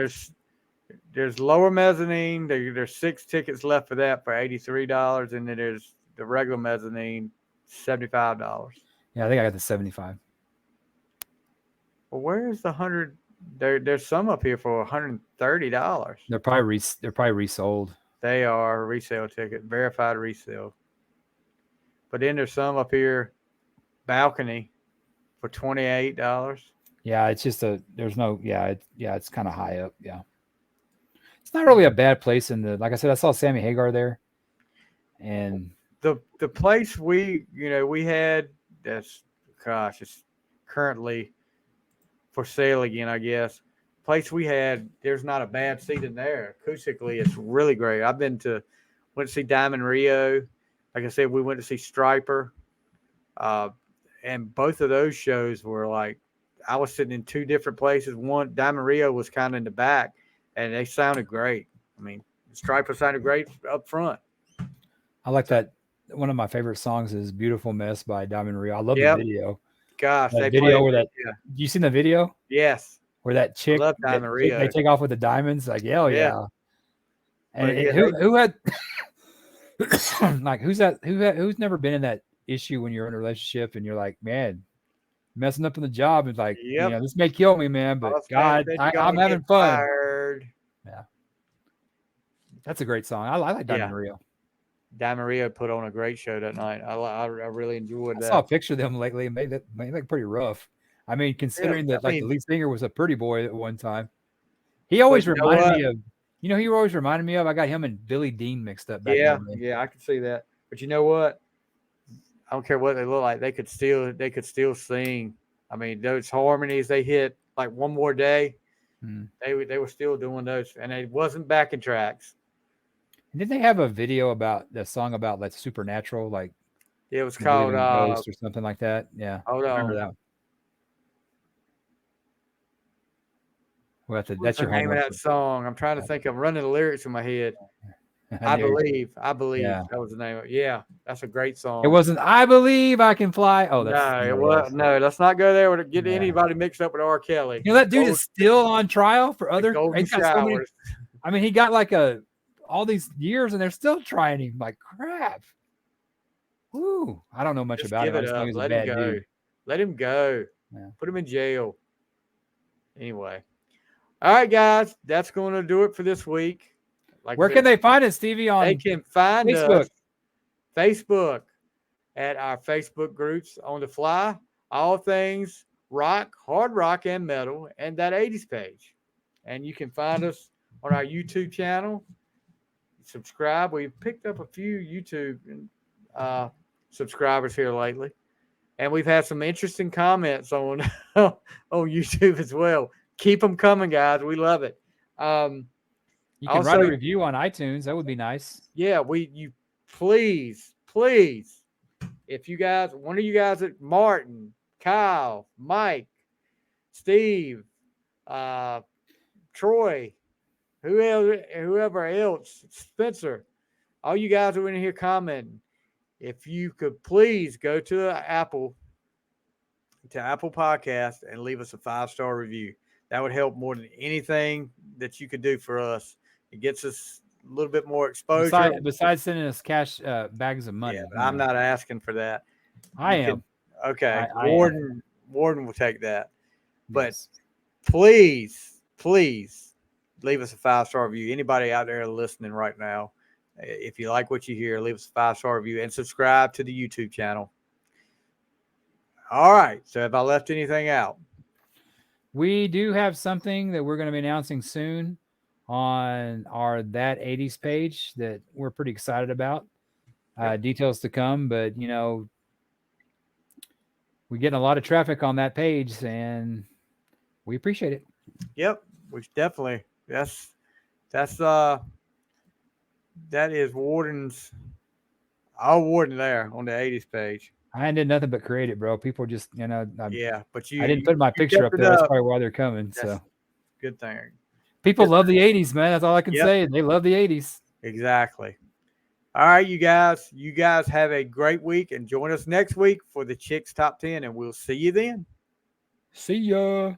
There's lower mezzanine. There's 6 tickets left for that for $83, and then there's the regular mezzanine, $75. Yeah, I think I got the 75. Well, where's the 100? There's some up here for $130. They're probably resold. They are resale ticket, verified resale. But then there's some up here, balcony, for $28. Yeah, it's just it's kind of high up. Yeah, it's not really a bad place. Like I said, I saw Sammy Hagar there, and the place we had it's currently for sale again, I guess. Place we had, there's not a bad seat in there. Acoustically, it's really great. Went to see Diamond Rio. Like I said, we went to see Striper. And both of those shows were like, I was sitting in 2 different places. One, Diamond Rio was kind of in the back, and they sounded great. I mean, Striper sounded great up front. I like that. One of my favorite songs is "Beautiful Mess" by Diamond Rio. I love the video. Gosh, that video where you seen the video? Yes. Where that chick, they take off with the diamonds, like, hell yeah. And who had like who's never been in that issue when you're in a relationship and you're like, man, messing up in the job is like, this may kill me, man, but God, I'm having fun. Fired. Yeah, that's a great song. I like Diamond Rio. Diamond Rio put on a great show that night. I really enjoyed that. I saw a picture of them lately and made look pretty rough. I mean, considering that the lead singer was a pretty boy at one time. He always reminded me of, he always reminded me of, I got him and Billy Dean mixed up back then. Yeah, I can see that. But you know what? I don't care what they look like. They could still sing. I mean, those harmonies they hit like One More Day. They were still doing those, and it wasn't backing tracks. Didn't they have a video about the song about like supernatural, like it was called Ghost or something like that? Yeah, hold on. I remember that one. Well, that's your name of that song. I'm trying to think. I'm running the lyrics in my head. I believe. Yeah. That was the name of it. Yeah, that's a great song. It wasn't I Believe I Can Fly. Oh, no, let's not go there or get anybody mixed up with R. Kelly. That dude is still on trial for other. I mean, he got like all these years and they're still trying him. Like, crap. Woo. I don't know much about him. Let him go. Let him go. Yeah. Put him in jail. Anyway. All right, guys. That's going to do it for this week. Where can they find us, Stevie? They can find us Facebook at our Facebook groups On the Fly, all things rock, hard rock, and metal, and that 80s page. And you can find us on our YouTube channel. Subscribe. We've picked up a few YouTube subscribers here lately, and we've had some interesting comments on on YouTube as well. Keep them coming, guys. We love it. You can write a review on iTunes. That would be nice. Yeah, you please, if you guys, one of you guys, Martin, Kyle, Mike, Steve, Troy, whoever else, Spencer, all you guys are in here commenting. If you could please go to Apple, to Apple Podcast and leave us a 5-star review. That would help more than anything that you could do for us. It gets us a little bit more exposure. Besides sending us cash bags of money. Yeah, but I'm not asking for that. I am. Okay, I Worden will take that. But Yes. please leave us a 5-star review. Anybody out there listening right now, if you like what you hear, leave us a 5-star review and subscribe to the YouTube channel. All right. So have I left anything out? We do have something that we're going to be announcing soon on our That 80s page that we're pretty excited about. Details to come, but we're getting a lot of traffic on that page and we appreciate it. Yep, we definitely. That is Warden's. Our Worden there on the 80s page. I did nothing but create it, bro. People just, But I didn't put my picture up there. That's probably why they're coming. So good thing. People love the 80s, man. That's all I can say. They love the 80s. Exactly. All right, you guys. You guys have a great week and join us next week for the Chicks Top 10, and we'll see you then. See ya.